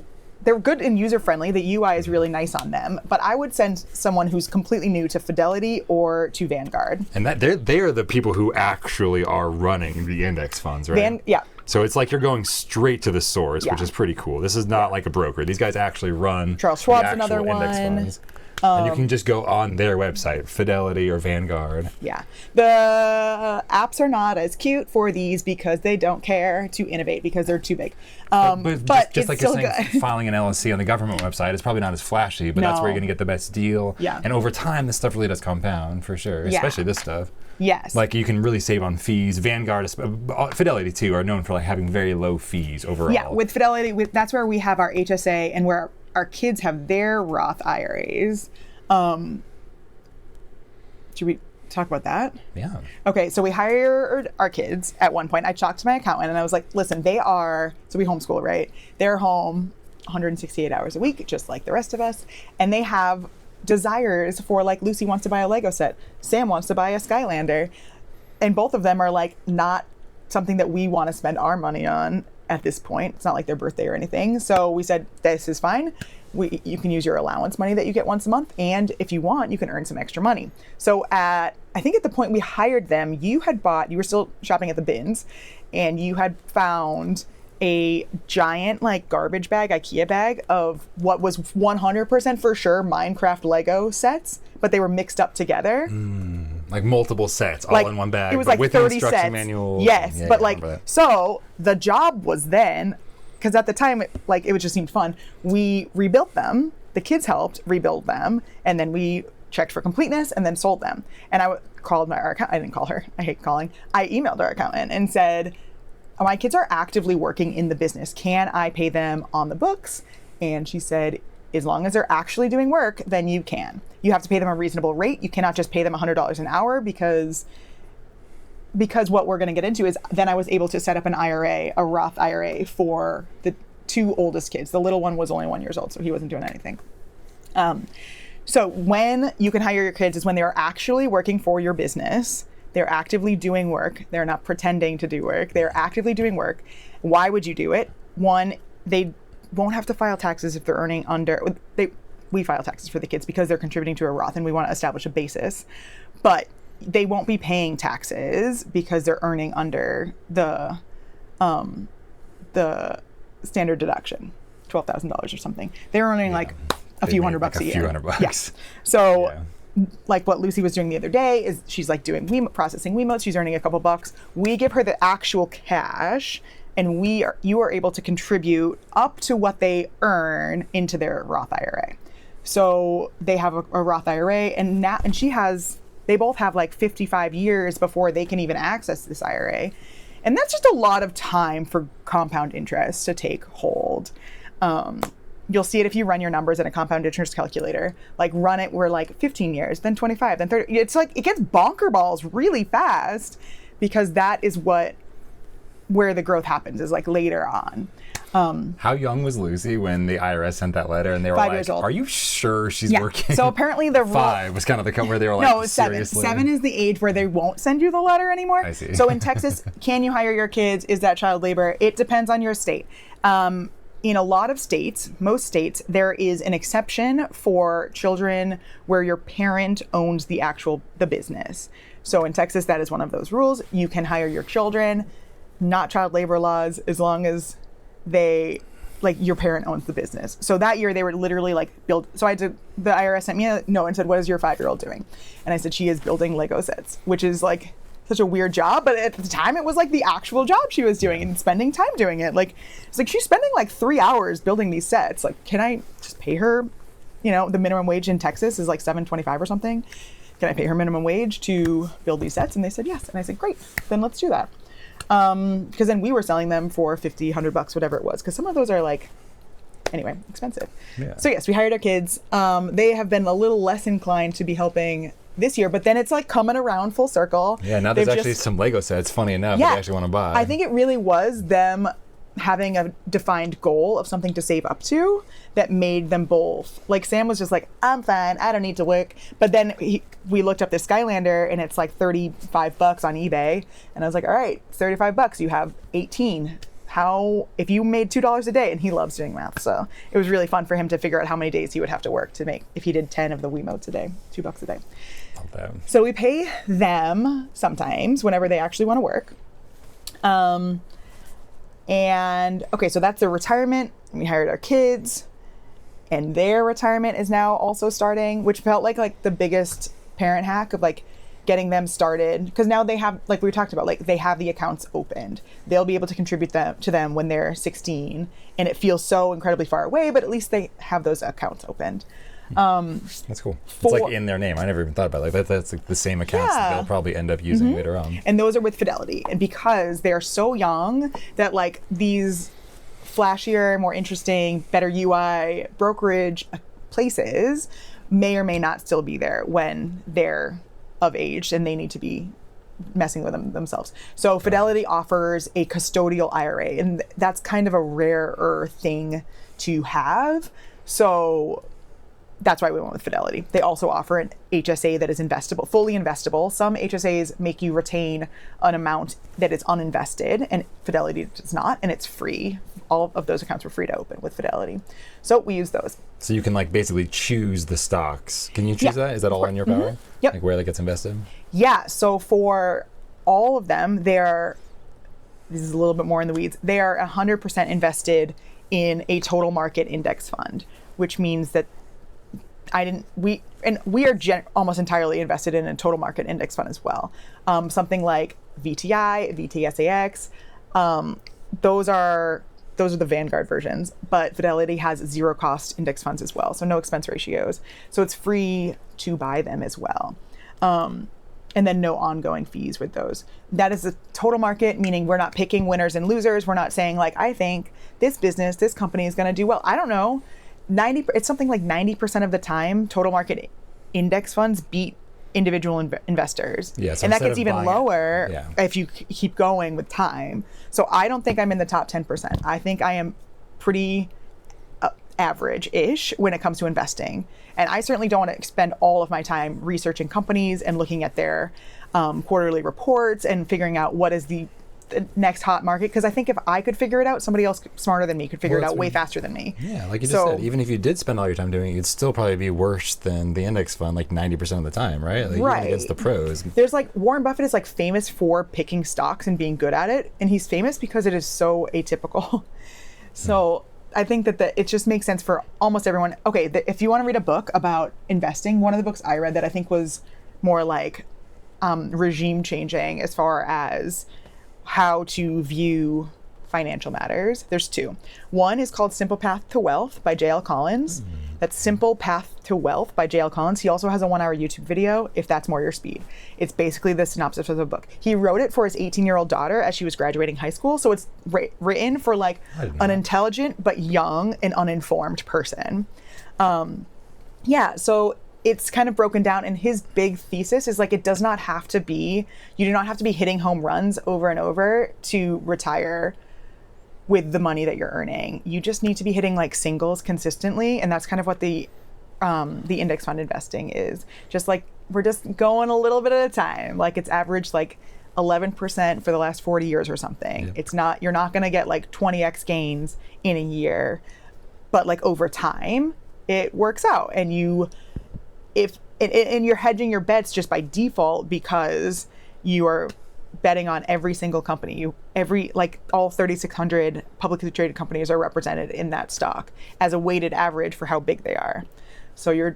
they're good and user friendly. The UI is really nice on them, but I would send someone who's completely new to Fidelity or to Vanguard. And that they're the people who actually are running the index funds, right? Yeah. So it's like you're going straight to the source, which is pretty cool. This is not like a broker. These guys actually run Charles Schwab's the actual another index one. funds. And you can just go on their website, Fidelity or Vanguard. Yeah. The apps are not as cute for these because they don't care to innovate because they're too big. But just it's like still you're saying, good. filing an LLC on the government website is probably not as flashy, but that's where you're going to get the best deal. Yeah. And over time, this stuff really does compound, for sure, especially this stuff. Yes. Like you can really save on fees. Vanguard, Fidelity too, are known for like having very low fees overall. Yeah, with Fidelity, that's where we have our HSA and where our kids have their Roth IRAs. Should we talk about that? Yeah. Okay, so we hired our kids at one point. I talked to my accountant and I was like, listen, so we homeschool, right? They're home 168 hours a week, just like the rest of us. And they have desires for, like, Lucy wants to buy a Lego set. Sam wants to buy a Skylander. And both of them are like not something that we want to spend our money on at this point. It's not like their birthday or anything. So we said, this is fine. You can use your allowance money that you get once a month. And if you want, you can earn some extra money. So I think at the point we hired them, you were still shopping at the bins, and you had found a giant like garbage bag, IKEA bag of what was 100% for sure Minecraft Lego sets, but they were mixed up together. Like multiple sets all in one bag. It was but like with 30 instruction sets. manuals. Yes, Yeah, but I like, remember that. so the job was then, because at the time, it just seemed fun. We rebuilt them. The kids helped rebuild them, and then we checked for completeness and then sold them. And I called our accountant. I didn't call her. I hate calling. I emailed our accountant and said, my kids are actively working in the business. Can I pay them on the books? And she said, as long as they're actually doing work, then you can. You have to pay them a reasonable rate. You cannot just pay them $100 an hour because what we're going to get into is then I was able to set up an IRA, a Roth IRA for the two oldest kids. The little one was only 1 year old, so he wasn't doing anything. So when you can hire your kids is when they're actually working for your business. They're actively doing work. They're not pretending to do work. They're actively doing work. Why would you do it? One, they won't have to file taxes if they're earning under. We file taxes for the kids because they're contributing to a Roth, and we want to establish a basis. But they won't be paying taxes because they're earning under the standard deduction, $12,000 or something. They're earning like a few $100 a year. A few $100. Yes. So. Yeah. Like what Lucy was doing the other day is she's like doing processing Wiimotes. She's earning a couple bucks. We give her the actual cash, and you are able to contribute up to what they earn into their Roth IRA. So they have a Roth IRA, and they both have like 55 years before they can even access this IRA. And that's just a lot of time for compound interest to take hold. You'll see it if you run your numbers in a compound interest calculator. Like run it, we're like 15 years, then 25, then 30. It's like, it gets bonker balls really fast because that is where the growth happens, is like later on. How young was Lucy when the IRS sent that letter and they were 5 like, years old. are you sure she's working? So apparently the 5 was kind of the where they were like, no, 7. seriously? 7 is the age where they won't send you the letter anymore. I see. So in Texas, can you hire your kids? Is that child labor? It depends on your state. In a lot of states, most states, there is an exception for children where your parent owns the business. So in Texas, that is one of those rules. You can hire your children, not child labor laws, as long as your parent owns the business. So that year they were literally the IRS sent me a note and said, what is your 5-year-old doing? And I said, she is building Lego sets, which is like such a weird job, but at the time it was like the actual job she was doing and spending time doing it. Like, it's like she's spending like 3 hours building these sets. Like, can I just pay her, the minimum wage in Texas is like $7.25 or something. Can I pay her minimum wage to build these sets? And they said yes. And I said, great, then let's do that. Because then we were selling them for $50, $100, whatever it was. Because some of those are expensive. Yeah. So yes, we hired our kids. They have been a little less inclined to be helping this year, but then it's like coming around full circle. Yeah, now there's actually some Lego sets, funny enough, that they actually want to buy. I think it really was them having a defined goal of something to save up to that made them both. Like Sam was just like, I'm fine, I don't need to work. But then we looked up this Skylander and it's like $35 on eBay. And I was like, all right, it's $35. You have 18. How, if you made $2 a day, and he loves doing math. So it was really fun for him to figure out how many days he would have to work to make, if he did 10 of the Wiimotes a day, $2 a day. Love that. So we pay them sometimes whenever they actually want to work. And okay, so that's their retirement. We hired our kids, and their retirement is now also starting, which felt like the biggest parent hack of like getting them started, because now they have, like we talked about, like they have the accounts opened. They'll be able to contribute to them when they're 16, and it feels so incredibly far away, but at least they have those accounts opened. That's cool. It's like in their name. I never even thought about it. Like that's like the same accounts that they'll probably end up using later on. And those are with Fidelity. And because they are so young that like these flashier, more interesting, better UI brokerage places may or may not still be there when they're of age and they need to be messing with them themselves. So Fidelity offers a custodial IRA, and that's kind of a rarer thing to have. So that's why we went with Fidelity. They also offer an HSA that is investable, fully investable. Some HSAs make you retain an amount that is uninvested, and Fidelity does not, and it's free. All of those accounts were free to open with Fidelity. So we use those. So you can like basically choose the stocks. Can you choose that? Is that all in your power? Yep. Like where that gets invested? Yeah, so for all of them, this is a little bit more in the weeds, they are 100% invested in a total market index fund, which means that we are almost entirely invested in a total market index fund as well. Something like VTI, VTSAX, those are the Vanguard versions, but Fidelity has zero cost index funds as well, so no expense ratios. So it's free to buy them as well. And then no ongoing fees with those. That is the total market, meaning we're not picking winners and losers. We're not saying like, I think this company is going to do well. I don't know. It's something like 90% of the time, total market index funds beat individual investors. Yeah, so and that gets even lower if you keep going with time. So I don't think I'm in the top 10%. I think I am pretty average-ish when it comes to investing. And I certainly don't want to spend all of my time researching companies and looking at their quarterly reports and figuring out what is the next hot market, because I think if I could figure it out, somebody else smarter than me could figure it out way faster than me. Yeah, like you just said, even if you did spend all your time doing it, you'd still probably be worse than the index fund like 90% of the time, right? Like, right. Even against the pros. There's like Warren Buffett is like famous for picking stocks and being good at it, and he's famous because it is so atypical. So I think that it just makes sense for almost everyone. Okay, if you want to read a book about investing, one of the books I read that I think was more like regime changing as far as how to view financial matters. There's two. One is called Simple Path to Wealth by J.L. Collins. That's Simple Path to Wealth by J.L. Collins. He also has a 1-hour YouTube video, if that's more your speed. It's basically the synopsis of the book. He wrote it for his 18-year-old daughter as she was graduating high school. So it's written for like an intelligent but young and uninformed person. So it's kind of broken down, and his big thesis is like you do not have to be hitting home runs over and over to retire with the money that you're earning. You just need to be hitting like singles consistently, and that's kind of what the index fund investing is. Just like we're just going a little bit at a time. Like it's averaged like 11% for the last 40 years or something. Yep. You're not going to get like 20x gains in a year, but like over time it works out, and you're hedging your bets just by default because you are betting on every single company. All 3,600 publicly traded companies are represented in that stock as a weighted average for how big they are. So you're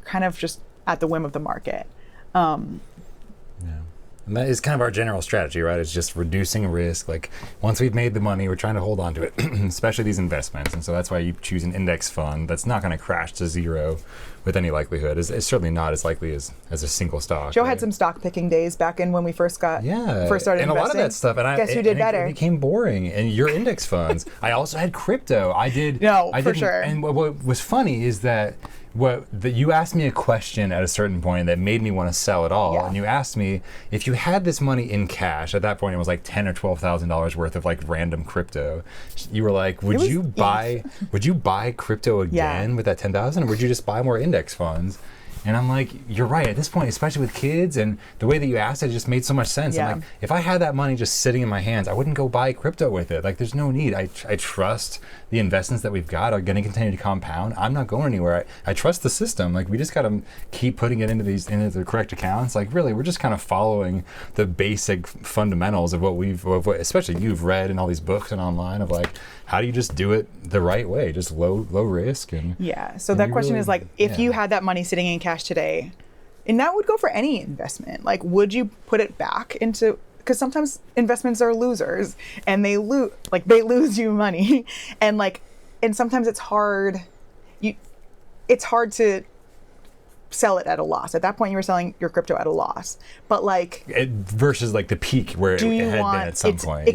kind of just at the whim of the market. And that is kind of our general strategy, right? It's just reducing risk. Like once we've made the money, we're trying to hold on to it, especially these investments. And so that's why you choose an index fund that's not going to crash to zero with any likelihood. It's certainly not as likely as a single stock. Joe had some stock picking days back in when we first started and investing. A lot of that stuff. And guess who did better? It became boring. And your index funds. I also had crypto. For sure. And what was funny is that You asked me a question at a certain point that made me want to sell it all, Yeah. and you asked me if you had this money in cash. At that point, it was like $10,000 or $12,000 worth of like random crypto. You were like, would you buy crypto again with that 10,000, or would you just buy more index funds? And I'm like, you're right. At this point, especially with kids, and the way that you asked it just made so much sense. Yeah. I'm like, if I had that money just sitting in my hands, I wouldn't go buy crypto with it. Like, there's no need. I trust the investments that we've got are going to continue to compound. I'm not going anywhere. I trust the system. Like, we just got to keep putting it into the correct accounts. Like, really, we're just kind of following the basic fundamentals of what especially you've read in all these books and online of like, how do you just do it the right way? Just low risk. And yeah. So that question is like, if you had that money sitting in cash today, and that would go for any investment, like, would you put it back into, because sometimes investments are losers and they lose you money. And sometimes it's hard to sell it at a loss. At that point, you were selling your crypto at a loss. But like, versus like the peak where it had been at some point.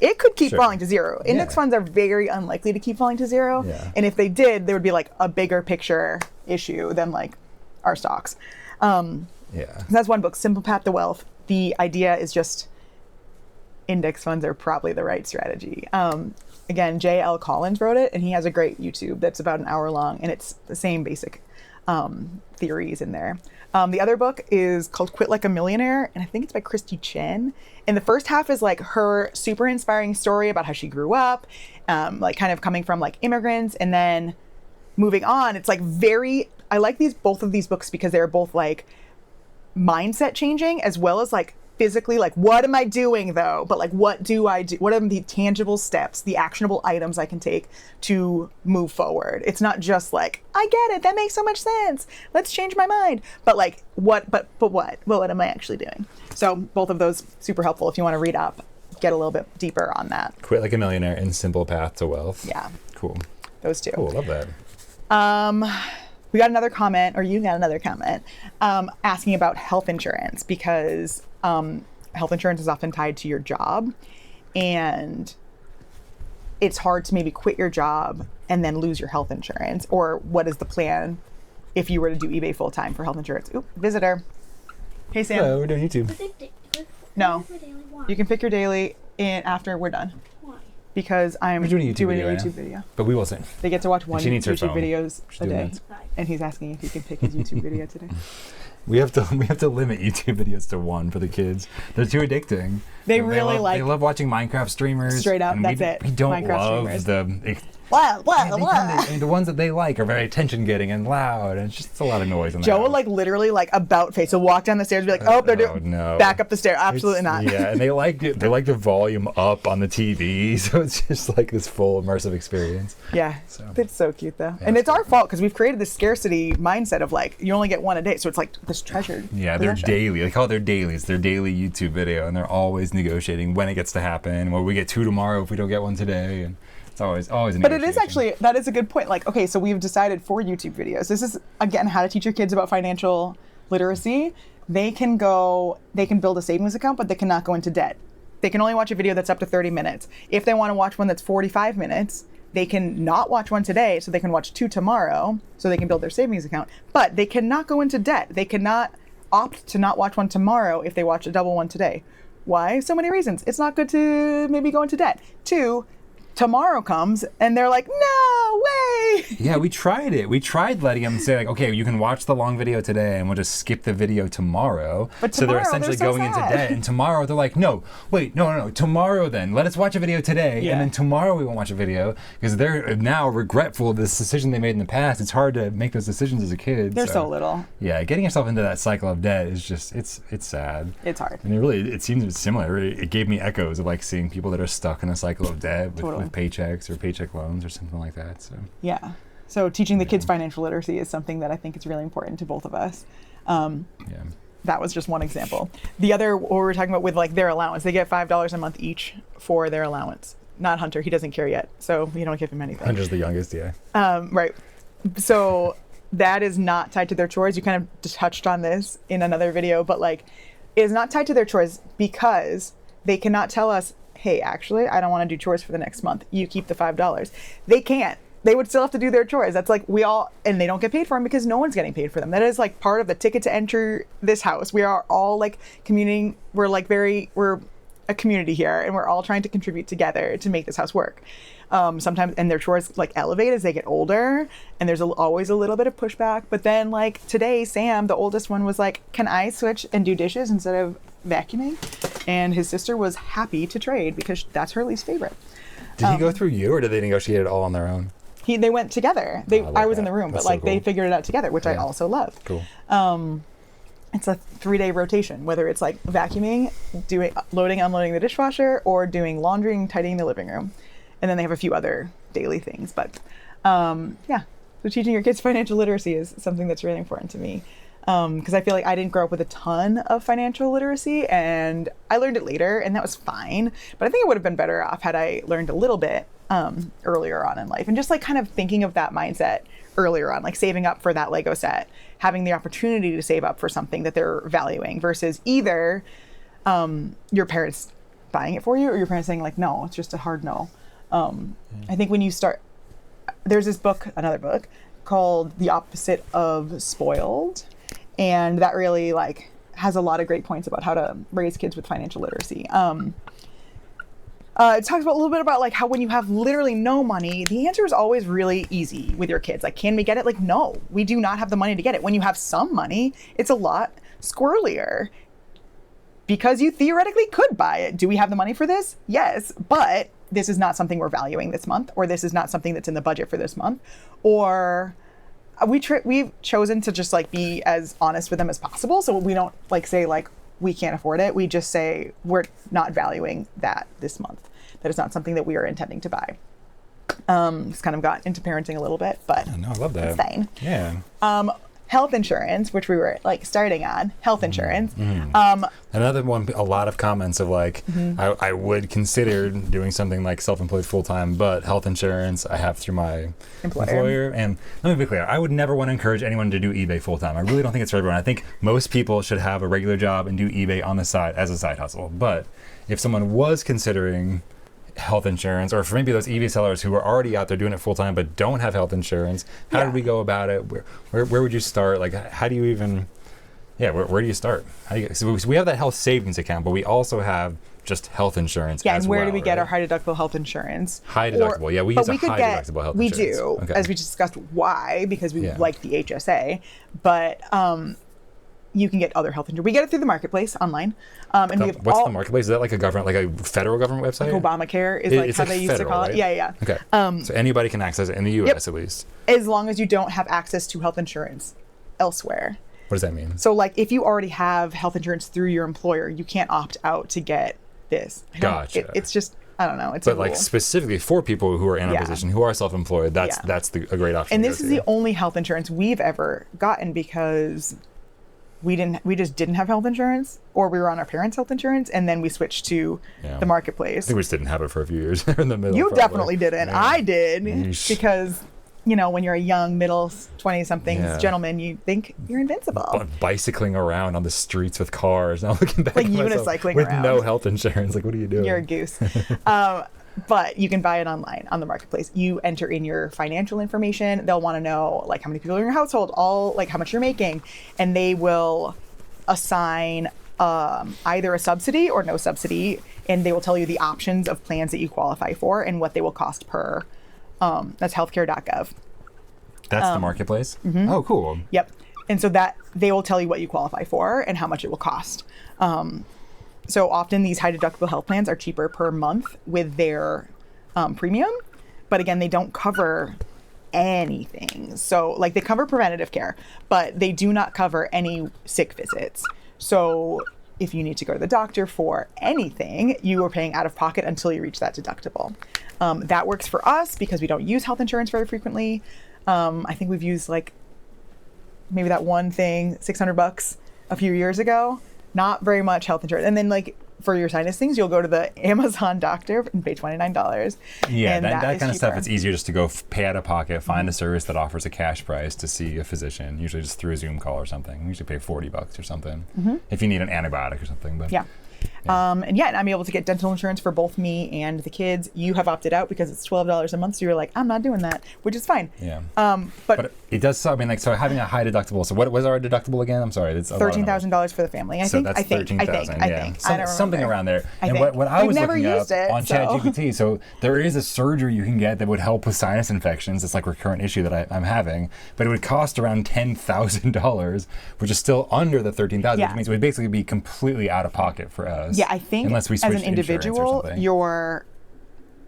It could keep falling to zero. Index funds are very unlikely to keep falling to zero. Yeah. And if they did, there would be like a bigger picture issue than like our stocks. That's one book, Simple Path to Wealth. The idea is just index funds are probably the right strategy. Again, J.L. Collins wrote it, and he has a great YouTube that's about an hour long, and it's the same basic theories in there. The other book is called Quit Like a Millionaire, and I think it's by Christy Chen. And the first half is like her super inspiring story about how she grew up, like kind of coming from like immigrants, and then moving on. It's like I like both of these books because they're both like mindset changing as well as like physically, like, what am I doing though? But like, what do I do? What are the tangible steps, the actionable items I can take to move forward? It's not just like, I get it, that makes so much sense, let's change my mind. But like, what? What am I actually doing? So both of those super helpful if you want to read up, get a little bit deeper on that. Quit Like a Millionaire and Simple Path to Wealth. Yeah. Cool. Those two. Cool, love that. We got another comment, or you got another comment, asking about health insurance, because health insurance is often tied to your job, and it's hard to maybe quit your job and then lose your health insurance. Or what is the plan if you were to do eBay full time for health insurance? Oop, visitor. Hey, Sam. Hello, we're doing YouTube. No, you can pick your daily after we're done. Because I'm doing a doing YouTube a video, YouTube video. But we will sing. They get to watch one She needs her YouTube phone. videos She's a doing day. that. And he's asking if he can pick his YouTube video today. We have to limit YouTube videos to one for the kids. They're too addicting. They love watching Minecraft streamers. Straight up, and that's it. We don't Minecraft love streamers. the ones that they like are very attention getting and loud, and it's just a lot of noise in Joe the will house. like literally like about face. So walk down the stairs and be like, oh, they're doing no. back up the stair. Absolutely not. Yeah, and they like the volume up on the TV, so it's just like this full immersive experience. Yeah, So. it's so cute though. Yeah, And it's it's our fault because we've created this scarcity mindset of like, you only get one a day. So it's like this treasured. Yeah, they're possession. daily. They call it their dailies. Their daily YouTube video, and they're always negotiating when it gets to happen. Well, we get 2 tomorrow if we don't get one today, and it's always a But it is negotiation. actually, that is a good point. Like, okay, so we've decided for YouTube videos, this is, again, how to teach your kids about financial literacy. They can build a savings account, but they cannot go into debt. They can only watch a video that's up to 30 minutes. If they want to watch one that's 45 minutes, they can not watch one today, so they can watch 2 tomorrow, so they can build their savings account. But they cannot go into debt. They cannot opt to not watch one tomorrow if they watch a double one today. Why? So many reasons. It's not good to maybe go into debt. 2, tomorrow comes and they're like, no way. Yeah, we tried it. We tried letting them say like, okay, you can watch the long video today and we'll just skip the video tomorrow. But so they're tomorrow, essentially they're so going into sad. debt. And tomorrow they're like, no, tomorrow then. Let us watch a video today. Yeah. And then tomorrow we won't watch a video because they're now regretful of this decision they made in the past. It's hard to make those decisions as a kid. They're so little. Yeah, getting yourself into that cycle of debt is just, it's sad. It's hard. And it seems similar. It gave me echoes of like seeing people that are stuck in a cycle of debt with paychecks or paycheck loans or something like that. So Yeah. So teaching the kids financial literacy is something that I think is really important to both of us. yeah. That was just one example. The other, what we were talking about with like their allowance, they get $5 a month each for their allowance. Not Hunter, he doesn't care yet, so you don't give him anything. Hunter's the youngest, yeah. Right. So that is not tied to their chores. You kind of touched on this in another video, but like it is not tied to their chores because they cannot tell us, hey, actually, I don't want to do chores for the next month. You keep the $5. They can't. they would still have to do their chores. That's like and they don't get paid for them because no one's getting paid for them. That is like part of the ticket to enter this house. We are all like communing. We're a community here, and we're all trying to contribute together to make this house work. Sometimes, and their chores like elevate as they get older, and there's always a little bit of pushback. But then like today, Sam, the oldest one, was like, can I switch and do dishes instead of vacuuming? And his sister was happy to trade because that's her least favorite. Did he go through you, or did they negotiate it all on their own? They went together. I was in the room, That's but like so cool. they figured it out together, which I also love. Cool. It's a 3-day rotation, whether it's like vacuuming, loading, unloading the dishwasher, or doing laundry and tidying the living room. And then they have a few other daily things. But so teaching your kids financial literacy is something that's really important to me. Because I feel like I didn't grow up with a ton of financial literacy, and I learned it later, and that was fine. But I think I would have been better off had I learned a little bit earlier on in life, and just like kind of thinking of that mindset earlier on, like saving up for that Lego set, having the opportunity to save up for something that they're valuing versus either your parents buying it for you or your parents saying like, no, it's just a hard no. I think when you start, there's another book called The Opposite of Spoiled. And that really like has a lot of great points about how to raise kids with financial literacy. It talks a little bit about like how when you have literally no money, the answer is always really easy with your kids. Like, can we get it? Like, no, we do not have the money to get it. When you have some money, it's a lot squirrelier because you theoretically could buy it. Do we have the money for this? Yes, but this is not something we're valuing this month, or this is not something that's in the budget for this month, or we've chosen to just like be as honest with them as possible. So we don't like say like, we can't afford it. We just say we're not valuing that this month. That is not something that we are intending to buy. Just kind of got into parenting a little bit, but no, I love that. It's fine. Yeah. Health insurance, which we were like starting on, health insurance. Another one, a lot of comments of like, I would consider doing something like self-employed full-time, but health insurance I have through my employer. And let me be clear, I would never want to encourage anyone to do eBay full-time. I really don't think it's for everyone. I think most people should have a regular job and do eBay on the side as a side hustle. But if someone was considering health insurance, or for maybe those eBay sellers who are already out there doing it full-time but don't have health insurance, how do we go about it? Where would you start? Like, how do you even, where do you start? So we have that health savings account, but we also have just health insurance as and where well, do we get our high deductible health insurance? High deductible, we use a high deductible health insurance. We do, as we discussed why, because we like the HSA, but you can get other health insurance. We get it through the marketplace online. And what's the marketplace? Is that like a government, like a federal government website? Like Obamacare is like how they used to call it. Yeah. Okay. So anybody can access it in the U.S. at least. As long as you don't have access to health insurance elsewhere. What does that mean? So like if you already have health insurance through your employer, you can't opt out to get this. Gotcha. It's just, I don't know. It's but like specifically for people who are in a position, who are self-employed, that's a great option. And this is the only health insurance we've ever gotten because we just didn't have health insurance, or we were on our parents' health insurance, and then we switched to the marketplace. I think we just didn't have it for a few years in the middle. You definitely didn't. Yeah. I did. Yeesh. Because, when you're a young, middle 20-somethings gentleman, you think you're invincible. Bicycling around on the streets with cars. Now looking back like at unicycling with around. no health insurance. Like, what are you doing? You're a goose. But you can buy it online on the marketplace. You enter in your financial information. They'll want to know like how many people are in your household, like how much you're making, and they will assign either a subsidy or no subsidy, and they will tell you the options of plans that you qualify for and what they will cost per. That's healthcare.gov. That's the marketplace? Mm-hmm. Oh, cool. Yep. And so that they will tell you what you qualify for and how much it will cost. So often these high deductible health plans are cheaper per month with their premium. But again, they don't cover anything. So like they cover preventative care, but they do not cover any sick visits. So if you need to go to the doctor for anything, you are paying out of pocket until you reach that deductible. That works for us because we don't use health insurance very frequently. I think we've used like maybe that one thing, $600 a few years ago. Not very much health insurance. And then like for your sinus things, you'll go to the Amazon doctor and pay $29. Yeah, and that kind of cheaper. stuff, it's easier just to go pay out of pocket, find a service that offers a cash price to see a physician, usually just through a Zoom call or something. You usually pay $40 or something if you need an antibiotic or something. But yeah. And I'm able to get dental insurance for both me and the kids. You have opted out because it's $12 a month. So you're like, I'm not doing that, which is fine. Yeah. But it does. I mean, like, so having a high deductible. So what was our deductible again? I'm sorry. It's $13,000 for the family. I think. That's $13,000. Yeah. I don't something remember. around there. I And think. what I was We've never looking used up it, on so. ChatGPT. So there is a surgery you can get that would help with sinus infections. It's like a recurrent issue that I'm having, but it would cost around $10,000, which is still under the $13,000, which means it would basically be completely out of pocket for us. Yeah, I think unless we switch as an individual, something. you're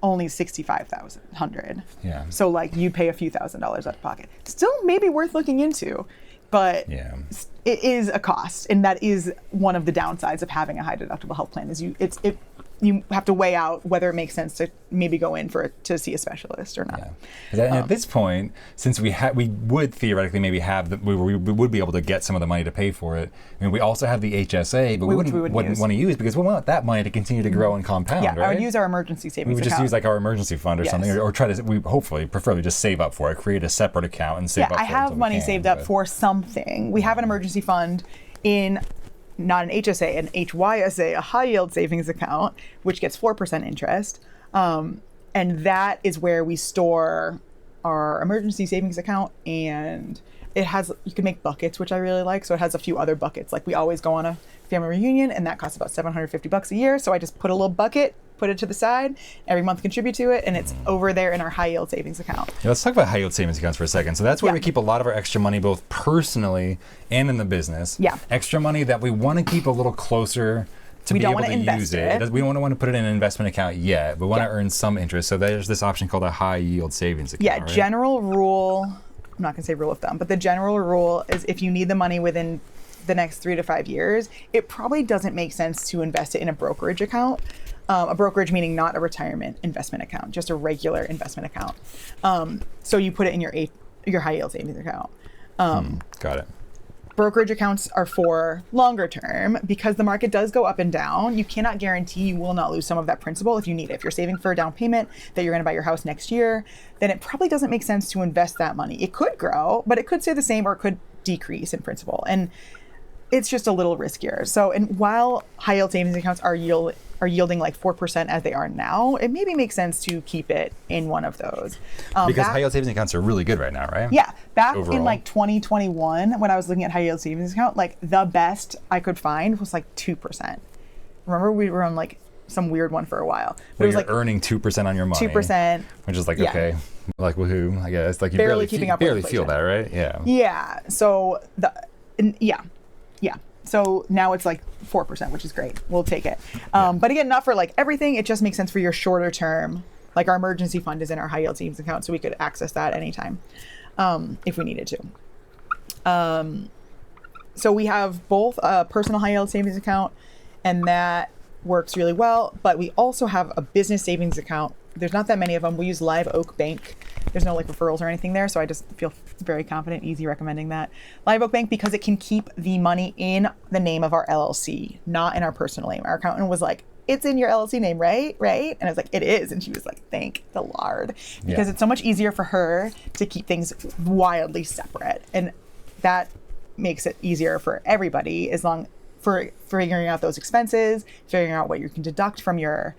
only $65,100. Yeah. So like you pay a few $1,000s out of pocket. Still maybe worth looking into, but it is a cost, and that is one of the downsides of having a high deductible health plan. Is you have to weigh out whether it makes sense to maybe go in to see a specialist or not. Yeah. And at this point, since we would theoretically maybe have we would be able to get some of the money to pay for it. I mean, we also have the HSA, but we wouldn't want to use because we want that money to continue to grow and compound. Yeah, right? I would use our emergency savings. We would just use like our emergency fund or something, or try to. We preferably just save up for it, create a separate account, and save up. I have money saved up for something. We have an emergency fund in. Not an HSA, an HYSA, a high yield savings account, which gets 4% interest. And that is where we store our emergency savings account. And it has, you can make buckets, which I really like. So it has a few other buckets. Like we always go on a family reunion, and that costs about $750 a year. So I just put a little bucket, put it to the side, every month contribute to it, and it's over there in our high yield savings account. Yeah, let's talk about high yield savings accounts for a second. So that's where we keep a lot of our extra money, both personally and in the business. Yeah. Extra money that we want to keep a little closer to be able to use it. We don't want to put it in an investment account yet, but we want to earn some interest. So there's this option called a high yield savings account. Yeah, right? general rule, I'm not going to say rule of thumb, but the general rule is if you need the money within the next 3 to 5 years, it probably doesn't make sense to invest it in a brokerage account. A brokerage meaning not a retirement investment account, just a regular investment account. So you put it in your high yield savings account. Got it. Brokerage accounts are for longer term because the market does go up and down. You cannot guarantee you will not lose some of that principal if you need it. If you're saving for a down payment that you're going to buy your house next year, then it probably doesn't make sense to invest that money. It could grow, but it could stay the same or it could decrease in principal. And it's just a little riskier. So, and while high yield savings accounts are yielding like 4% as they are now, it maybe makes sense to keep it in one of those. Because high yield savings accounts are really good right now, right? Yeah. Back overall. in like 2021, when I was looking at high yield savings account, like the best I could find was like 2%. Remember we were on like some weird one for a while. But it was like earning 2% on your money. 2%. Which is like, okay, like woohoo, I guess. Like you barely keeping up with barely feel that, right? Yeah. Yeah. So yeah. So now it's like 4%, which is great. We'll take it. But again, not for like everything. It just makes sense for your shorter term. Like our emergency fund is in our high yield savings account, so we could access that anytime if we needed to. So we have both a personal high yield savings account, and that works really well. But we also have a business savings account. There's not that many of them. We use Live Oak Bank. There's no like referrals or anything there, so I just feel very confident, easy recommending that. Live Oak Bank, because it can keep the money in the name of our LLC, not in our personal name. Our accountant was like, it's in your LLC name, right? Right? And I was like, it is. And she was like, thank the Lord. Because it's so much easier for her to keep things wildly separate. And that makes it easier for everybody for figuring out those expenses, figuring out what you can deduct from your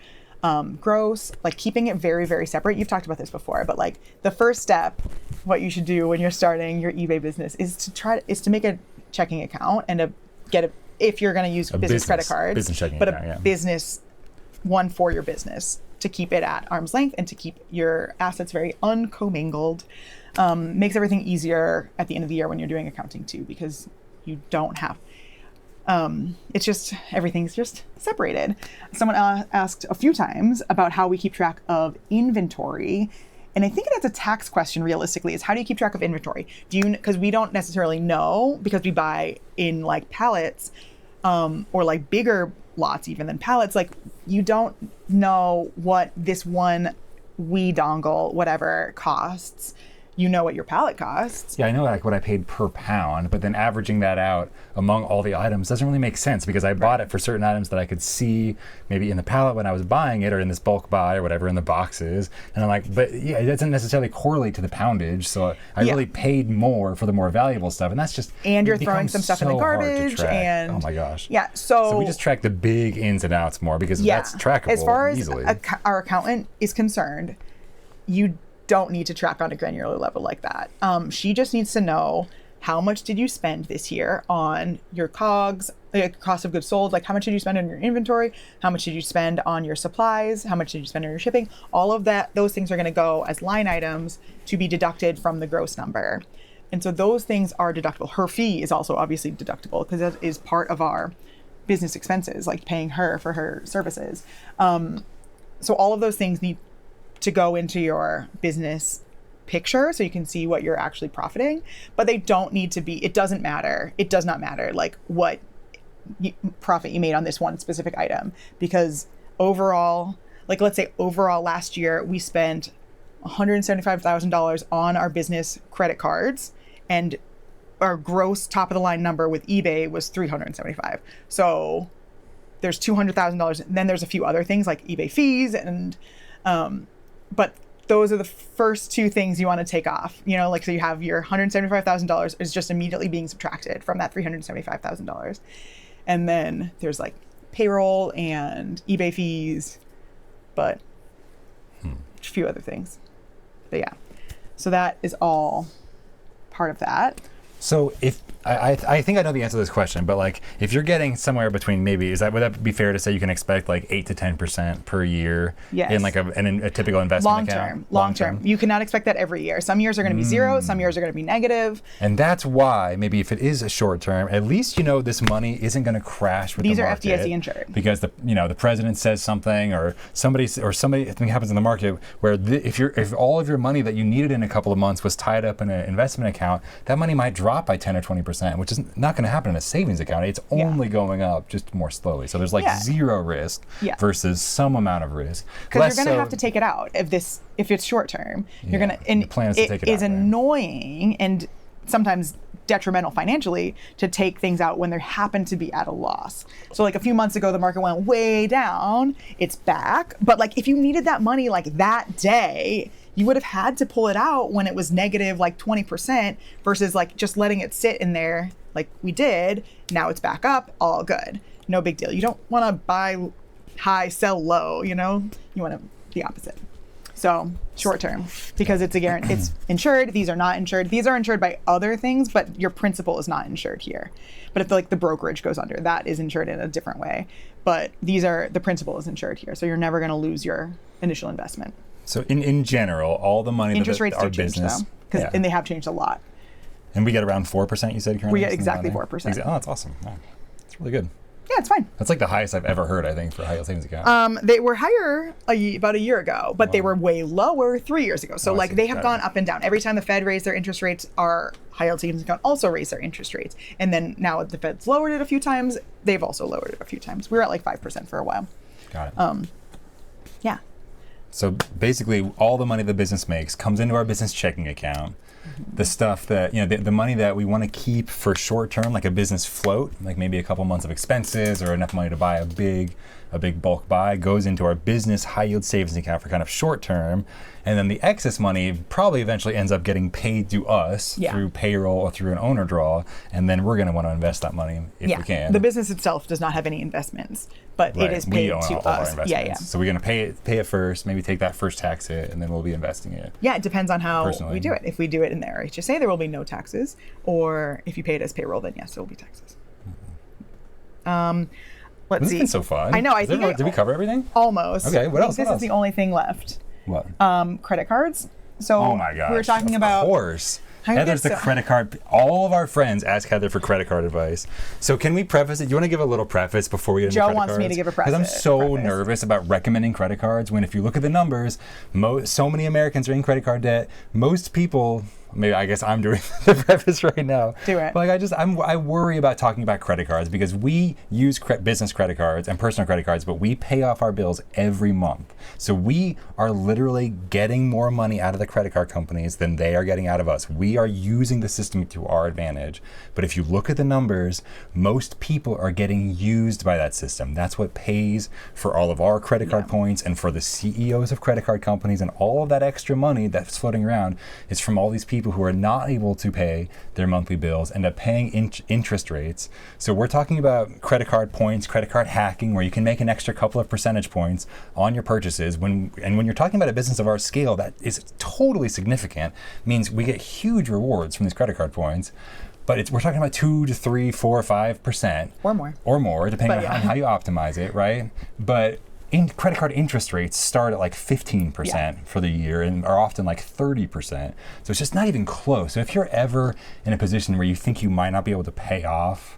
gross, like keeping it very, very separate. You've talked about this before, but like the first step, what you should do when you're starting your eBay business is to make a checking account and to get if you're going to use business credit cards, business checking but account, a business one for your business to keep it at arm's length and to keep your assets very uncommingled. Makes everything easier at the end of the year when you're doing accounting too, because you don't have it's just, everything's just separated. Someone asked a few times about how we keep track of inventory. And I think that's a tax question realistically, is how do you keep track of inventory? Because we don't necessarily know, because we buy in like pallets or like bigger lots even than pallets. Like you don't know what this one Wii dongle, whatever, costs you know what your pallet costs. Yeah, I know like what I paid per pound, but then averaging that out among all the items doesn't really make sense because I bought it for certain items that I could see maybe in the pallet when I was buying it or in this bulk buy or whatever in the boxes. And I'm like, but yeah, it doesn't necessarily correlate to the poundage. So I really paid more for the more valuable stuff. And that's just, and you're throwing some stuff in the garbage and oh my gosh. Yeah. So we just track the big ins and outs more because that's trackable as far as easily. Our accountant is concerned, you don't need to track on a granular level like that. She just needs to know how much did you spend this year on your COGS, cost of goods sold, like how much did you spend on your inventory, how much did you spend on your supplies, how much did you spend on your shipping, all of that, those things are going to go as line items to be deducted from the gross number. And so those things are deductible. Her fee is also obviously deductible because that is part of our business expenses, like paying her for her services. So all of those things need to go into your business picture so you can see what you're actually profiting, but they don't need to be, it does not matter like what profit you made on this one specific item, because overall, like let's say overall last year we spent $175,000 on our business credit cards and our gross top of the line number with eBay was $375,000. So there's $200,000, and then there's a few other things like eBay fees and but those are the first two things you want to take off. You know, like so you have your $175,000 is just immediately being subtracted from that $375,000. And then there's like payroll and eBay fees, but a few other things. But yeah, so that is all part of that. So if I think I know the answer to this question, but like if you're getting somewhere between maybe would that be fair to say you can expect like 8 to 10% per year in like a typical investment account? Long term. You cannot expect that every year. Some years are going to be zero, some years are going to be negative. And that's why maybe if it is a short term, at least you know this money isn't going to crash with These the market. These are FDIC insured. Because the president says something or something happens in the market where if all of your money that you needed in a couple of months was tied up in an investment account, that money might drop by 10 or 20%. Which is not going to happen in a savings account. It's only going up just more slowly. So there's like zero risk versus some amount of risk. Because you're going to have to take it out if it's short term. You're going to, and it is annoying and sometimes detrimental financially to take things out when they happen to be at a loss. So like a few months ago, the market went way down. It's back, but like if you needed that money like that day, you would have had to pull it out when it was negative like 20% versus like just letting it sit in there like we did. Now it's back up, all good. No big deal. You don't want to buy high, sell low, you know? You want to the opposite. So short term, because it's it's insured. These are not insured. These are insured by other things, but your principal is not insured here. But if like the brokerage goes under, that is insured in a different way. But the principal is insured here. So you're never going to lose your initial investment. So in general, all the money interest that rates our do change business, though, and they have changed a lot. And we get around 4%. You said currently. We get exactly 4%. Oh, that's awesome. Wow. That's really good. Yeah, it's fine. That's like the highest I've ever heard, I think, for a high yield savings account. They were higher about a year ago, but they were way lower 3 years ago. So they have gone up and down. Every time the Fed raised their interest rates, our high yield savings account also raised their interest rates. And then now the Fed's lowered it a few times. They've also lowered it a few times. We were at like 5% for a while. Got it. Yeah. So basically, all the money the business makes comes into our business checking account. The stuff that, the money that we want to keep for short term, like a business float, like maybe a couple months of expenses or enough money to buy a big bulk buy, goes into our business high yield savings account for kind of short term. And then the excess money probably eventually ends up getting paid to us through payroll or through an owner draw. And then we're going to want to invest that money if we can. The business itself does not have any investments, but it is paid to us. So we're going to pay it first, maybe take that first tax hit, and then we'll be investing it. Yeah, it depends on how we do it. If we do it in the HSA, there will be no taxes. Or if you pay it as payroll, then yes, there will be taxes. Let's see. It's been so fun. I know. Did we cover everything? Almost. Okay, what else? This is the only thing left. What? Credit cards. So oh my gosh. We were talking about. Of course. Heather's the credit card. All of our friends ask Heather for credit card advice. So can we preface it? Do you want to give a little preface before we get into credit cards? Joe wants me to give a preface. Because I'm so nervous about recommending credit cards when if you look at the numbers, so many Americans are in credit card debt. Most people maybe I guess I'm doing the preface right now. Do it. But like I worry about talking about credit cards because we use business credit cards and personal credit cards, but we pay off our bills every month. So we are literally getting more money out of the credit card companies than they are getting out of us. We are using the system to our advantage. But if you look at the numbers, most people are getting used by that system. That's what pays for all of our credit card points and for the CEOs of credit card companies, and all of that extra money that's floating around is from all these people who are not able to pay their monthly bills, end up paying interest rates. So we're talking about credit card points, credit card hacking, where you can make an extra couple of percentage points on your purchases. When you're talking about a business of our scale, that is totally significant. It means we get huge rewards from these credit card points. But we're talking about 2 to 3, 4, 5%. Or more. Depending on how you optimize it, right? But credit card interest rates start at like 15% for the year and are often like 30%. So it's just not even close. So if you're ever in a position where you think you might not be able to pay off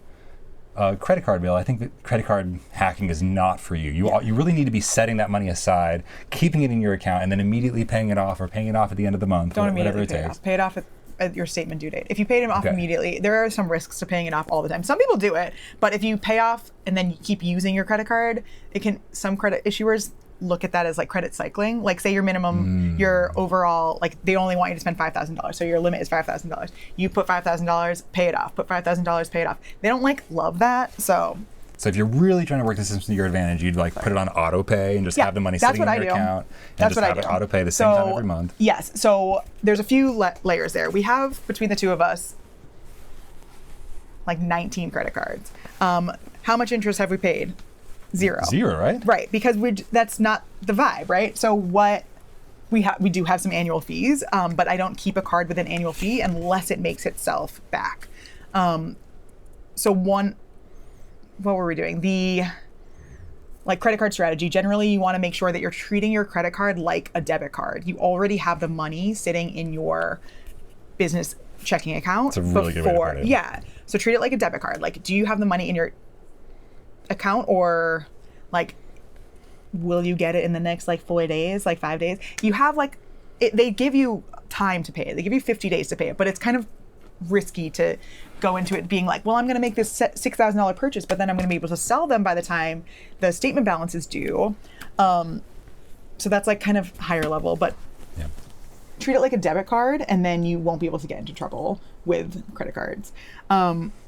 a credit card bill, I think that credit card hacking is not for you. You really need to be setting that money aside, keeping it in your account, and then immediately paying it off or paying it off at the end of the month. Don't whatever immediately it pay it takes. off. Pay it off at your statement due date. If you paid it off immediately, there are some risks to paying it off all the time. Some people do it, but if you pay off and then you keep using your credit card, some credit issuers look at that as like credit cycling. Like say your minimum, your overall, like they only want you to spend $5,000. So your limit is $5,000. You put $5,000, pay it off. Put $5,000, pay it off. They don't love that. So if you're really trying to work the system to your advantage, you'd put it on auto pay and just have the money sitting in your account and have it auto pay the same time every month. Yes. So there's a few layers there. We have, between the two of us, like 19 credit cards. How much interest have we paid? Zero. Zero, right? Right, because that's not the vibe, right? So what we do have some annual fees, but I don't keep a card with an annual fee unless it makes itself back. What were we doing? The credit card strategy. Generally, you want to make sure that you're treating your credit card like a debit card. You already have the money sitting in your business checking account. It's a really good way to put it. Yeah. So treat it like a debit card. Do you have the money in your account, or will you get it in the next 4 days, 5 days? You have they give you time to pay it. They give you 50 days to pay it, but it's kind of risky to go into it being well, I'm going to make this $6,000 purchase, but then I'm going to be able to sell them by the time the statement balance is due. So that's kind of higher level, but treat it like a debit card, and then you won't be able to get into trouble with credit cards.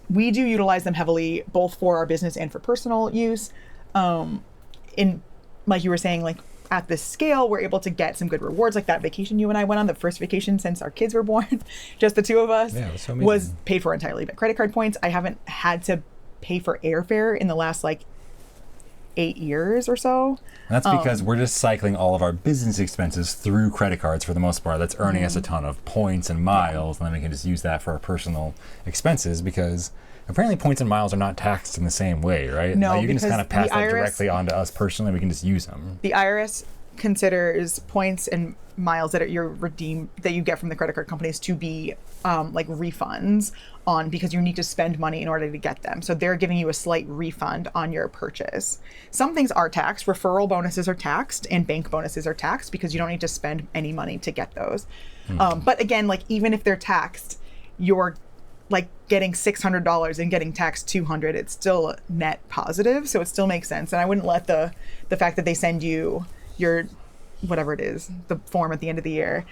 We do utilize them heavily, both for our business and for personal use. In like you were saying, at this scale, we're able to get some good rewards, like that vacation you and I went on, the first vacation since our kids were born, just the two of us, it was so amazing. Was paid for entirely by credit card points. I haven't had to pay for airfare in the last 8 years or so. That's because we're just cycling all of our business expenses through credit cards for the most part. That's earning us a ton of points and miles, and then we can just use that for our personal expenses, because apparently points and miles are not taxed in the same way, right? No, you can just kind of pass that IRS, directly onto us personally. We can just use them. The IRS considers points and miles that you get from the credit card companies to be refunds because you need to spend money in order to get them. So they're giving you a slight refund on your purchase. Some things are taxed. Referral bonuses are taxed, and bank bonuses are taxed because you don't need to spend any money to get those. But again, even if they're taxed, you're getting $600 and getting taxed $200, it's still net positive, so it still makes sense. And I wouldn't let the fact that they send you your whatever it is, the form at the end of the year,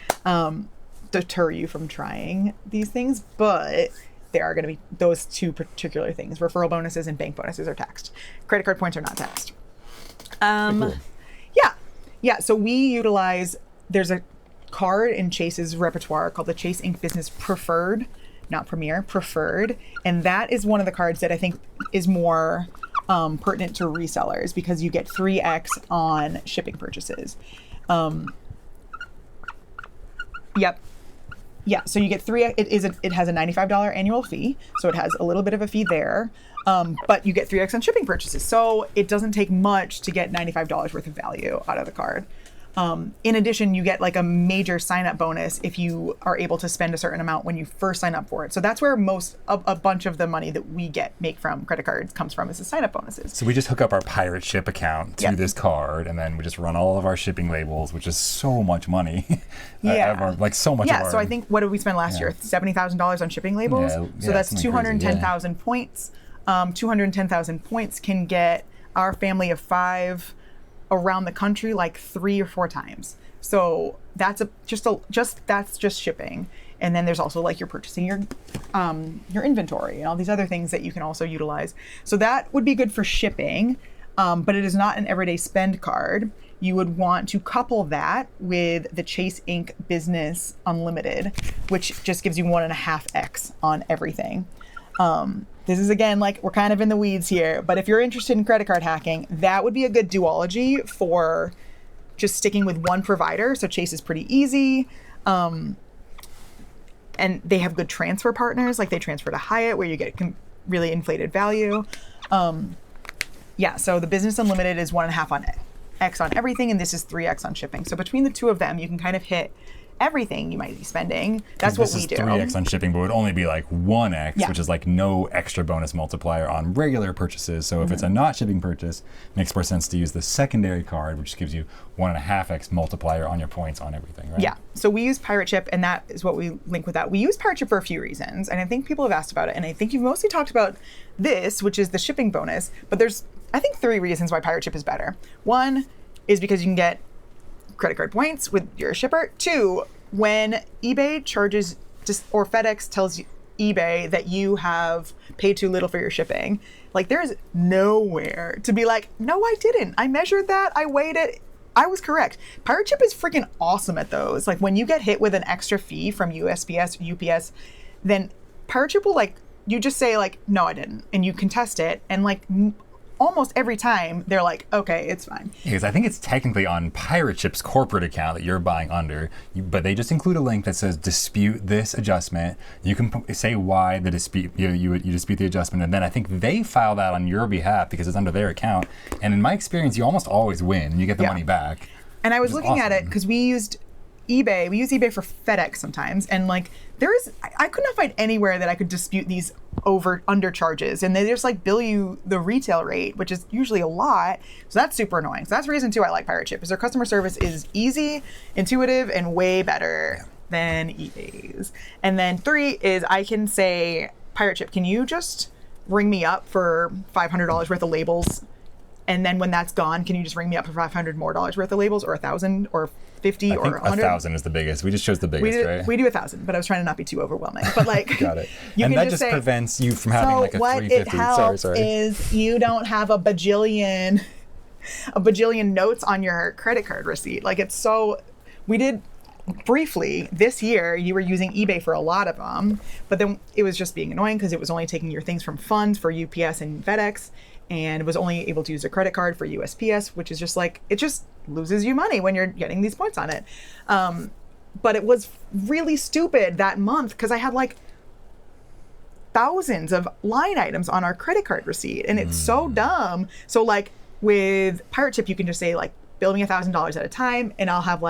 deter you from trying these things. But there are going to be those two particular things: referral bonuses and bank bonuses are taxed. Credit card points are not taxed. Cool. Yeah. So we utilize. There's a card in Chase's repertoire called the Chase Inc. Business Preferred. Not Premier, Preferred. And that is one of the cards that I think is more pertinent to resellers, because you get 3x on shipping purchases. Yep. Yeah, so you get it has a $95 annual fee, so it has a little bit of a fee there, but you get 3x on shipping purchases. So it doesn't take much to get $95 worth of value out of the card. In addition, you get like a major sign-up bonus if you are able to spend a certain amount when you first sign up for it. So that's where a bunch of the money that we make from credit cards comes from, is the sign-up bonuses. So we just hook up our pirate ship account to this card, and then we just run all of our shipping labels, which is so much money. Yeah. Like so much. Yeah, so I think, what did we spend last year? $70,000 on shipping labels. So that's 210,000 points. 210,000 points can get our family of 5 around the country like 3 or 4 times. So that's just shipping. And then there's also like you're purchasing your inventory and all these other things that you can also utilize. So that would be good for shipping, but it is not an everyday spend card. You would want to couple that with the Chase Inc. Business Unlimited, which just gives you 1.5x on everything. This is, again, like, we're kind of in the weeds here, but if you're interested in credit card hacking, that would be a good duology for just sticking with one provider. So Chase is pretty easy. And they have good transfer partners, like they transfer to Hyatt where you get really inflated value. So the Business Unlimited is 1.5 on X on everything, and this is 3x on shipping. So between the two of them, you can kind of hit everything you might be spending. That's what we do. This is 3x on shipping, but it would only be like 1x, which is like no extra bonus multiplier on regular purchases. So if it's a not shipping purchase, it makes more sense to use the secondary card, which gives you 1.5x multiplier on your points on everything, right? Yeah. So we use Pirate Chip, and that is what we link with that. We use Pirate Chip for a few reasons, and I think people have asked about it, and I think you've mostly talked about this, which is the shipping bonus, but there's, I think, 3 reasons why Pirate Chip is better. 1 is because you can get credit card points with your shipper. 2, when eBay charges or FedEx tells eBay that you have paid too little for your shipping, like there's nowhere to be like, no, I didn't. I measured that. I weighed it. I was correct. Pirate Chip is freaking awesome at those. Like when you get hit with an extra fee from USPS, UPS, then Pirate Chip will you just say no, I didn't. And you contest it. And almost every time they're like, okay, it's fine. Because I think it's technically on Pirate Chip's corporate account that you're buying under, but they just include a link that says dispute this adjustment. You can say why the dispute, you dispute the adjustment, and then I think they file that on your behalf because it's under their account. And in my experience, you almost always win and you get the money back. And I was looking at it because we use eBay for FedEx sometimes, and I could not find anywhere that I could dispute these undercharges, and they just bill you the retail rate, which is usually a lot. So that's super annoying. So that's reason 2 I like Pirate Chip, is their customer service is easy, intuitive, and way better than eBay's. And then 3 is I can say, Pirate Chip, can you just ring me up for $500 worth of labels? And then when that's gone, can you just ring me up for $500 more worth of labels, or 1,000, or 50, or 100? 1,000 is the biggest. We just chose the biggest, right? We do 1,000, but I was trying to not be too overwhelming. But got it. And that just prevents you from having a 350. What it helps is you don't have a bajillion notes on your credit card receipt. We did briefly this year, you were using eBay for a lot of them, but then it was just being annoying because it was only taking your things from funds for UPS and FedEx, and it was only able to use a credit card for USPS, which is just it just loses you money when you're getting these points on it. But it was really stupid that month because I had thousands of line items on our credit card receipt, and it's so dumb. So with Pirate Chip, you can just say bill me $1,000 at a time, and I'll have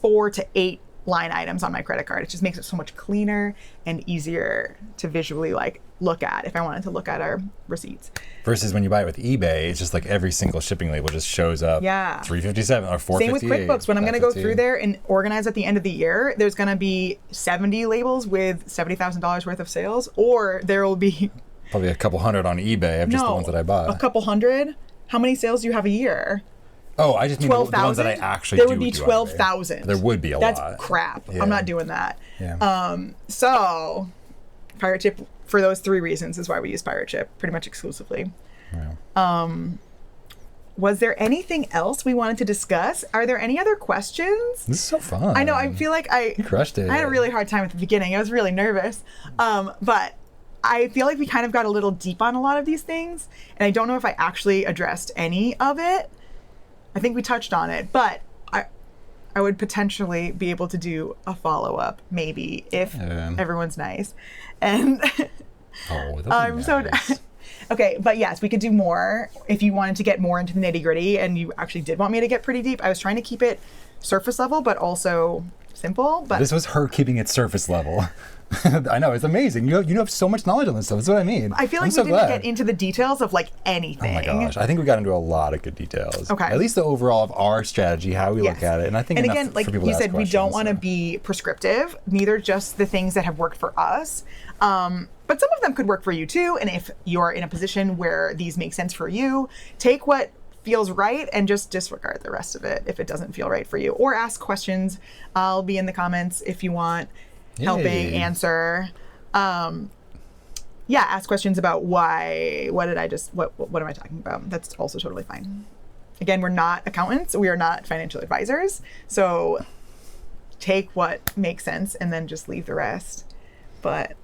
4 to 8 line items on my credit card. It just makes it so much cleaner and easier to visually look at if I wanted to look at our receipts. Versus when you buy it with eBay, it's just every single shipping label just shows up. Yeah. 357 or 458. Same with QuickBooks. When I'm going to go through there and organize at the end of the year, there's going to be 70 labels with $70,000 worth of sales, or there will be probably a couple hundred on eBay of just the ones that I buy. A couple hundred? How many sales do you have a year? Oh, I just mean the ones that I actually there do. There would be 12,000. There would be a lot. That's crap. Yeah. I'm not doing that. Yeah. So Pirate Chip, for those 3 reasons, is why we use Pirate Chip pretty much exclusively. Yeah. Was there anything else we wanted to discuss? Are there any other questions? This is so fun. I know. I feel like you crushed it. I had a really hard time at the beginning. I was really nervous. But I feel like we kind of got a little deep on a lot of these things, and I don't know if I actually addressed any of it. I think we touched on it, but I would potentially be able to do a follow-up, maybe, if everyone's nice. And I'm so okay, but yes, we could do more if you wanted to get more into the nitty-gritty, and you actually did want me to get pretty deep. I was trying to keep it surface level, but also simple. But This was her keeping it surface level. I know, it's amazing. You have so much knowledge on this stuff. That's what I mean. I feel like I'm so we didn't glad. get into the details of like anything. Oh my gosh, I think we got into a lot of good details. Okay. At least the overall of our strategy, how we look at it, and I think. And enough again, like for people you to said, ask we don't questions, want to so. be prescriptive. Neither just the things that have worked for us, but some of them could work for you too. And if you're in a position where these make sense for you, take what feels right and just disregard the rest of it if it doesn't feel right for you, or ask questions. I'll be in the comments if you want helping answer. Ask questions about what am I talking about? That's also totally fine. Again, we're not accountants. We are not financial advisors. So take what makes sense and then just leave the rest. But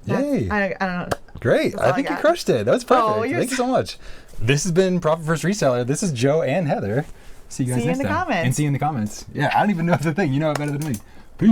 Yay. I don't know. Great. That's all I think I you got. crushed it. That was perfect. Oh, Thank you so much. This has been Profit First Reseller. This is Joe and Heather. See you guys See you next in the time. comments. And see you in the comments. Yeah, I don't even know the thing. You know it better than me. Peace.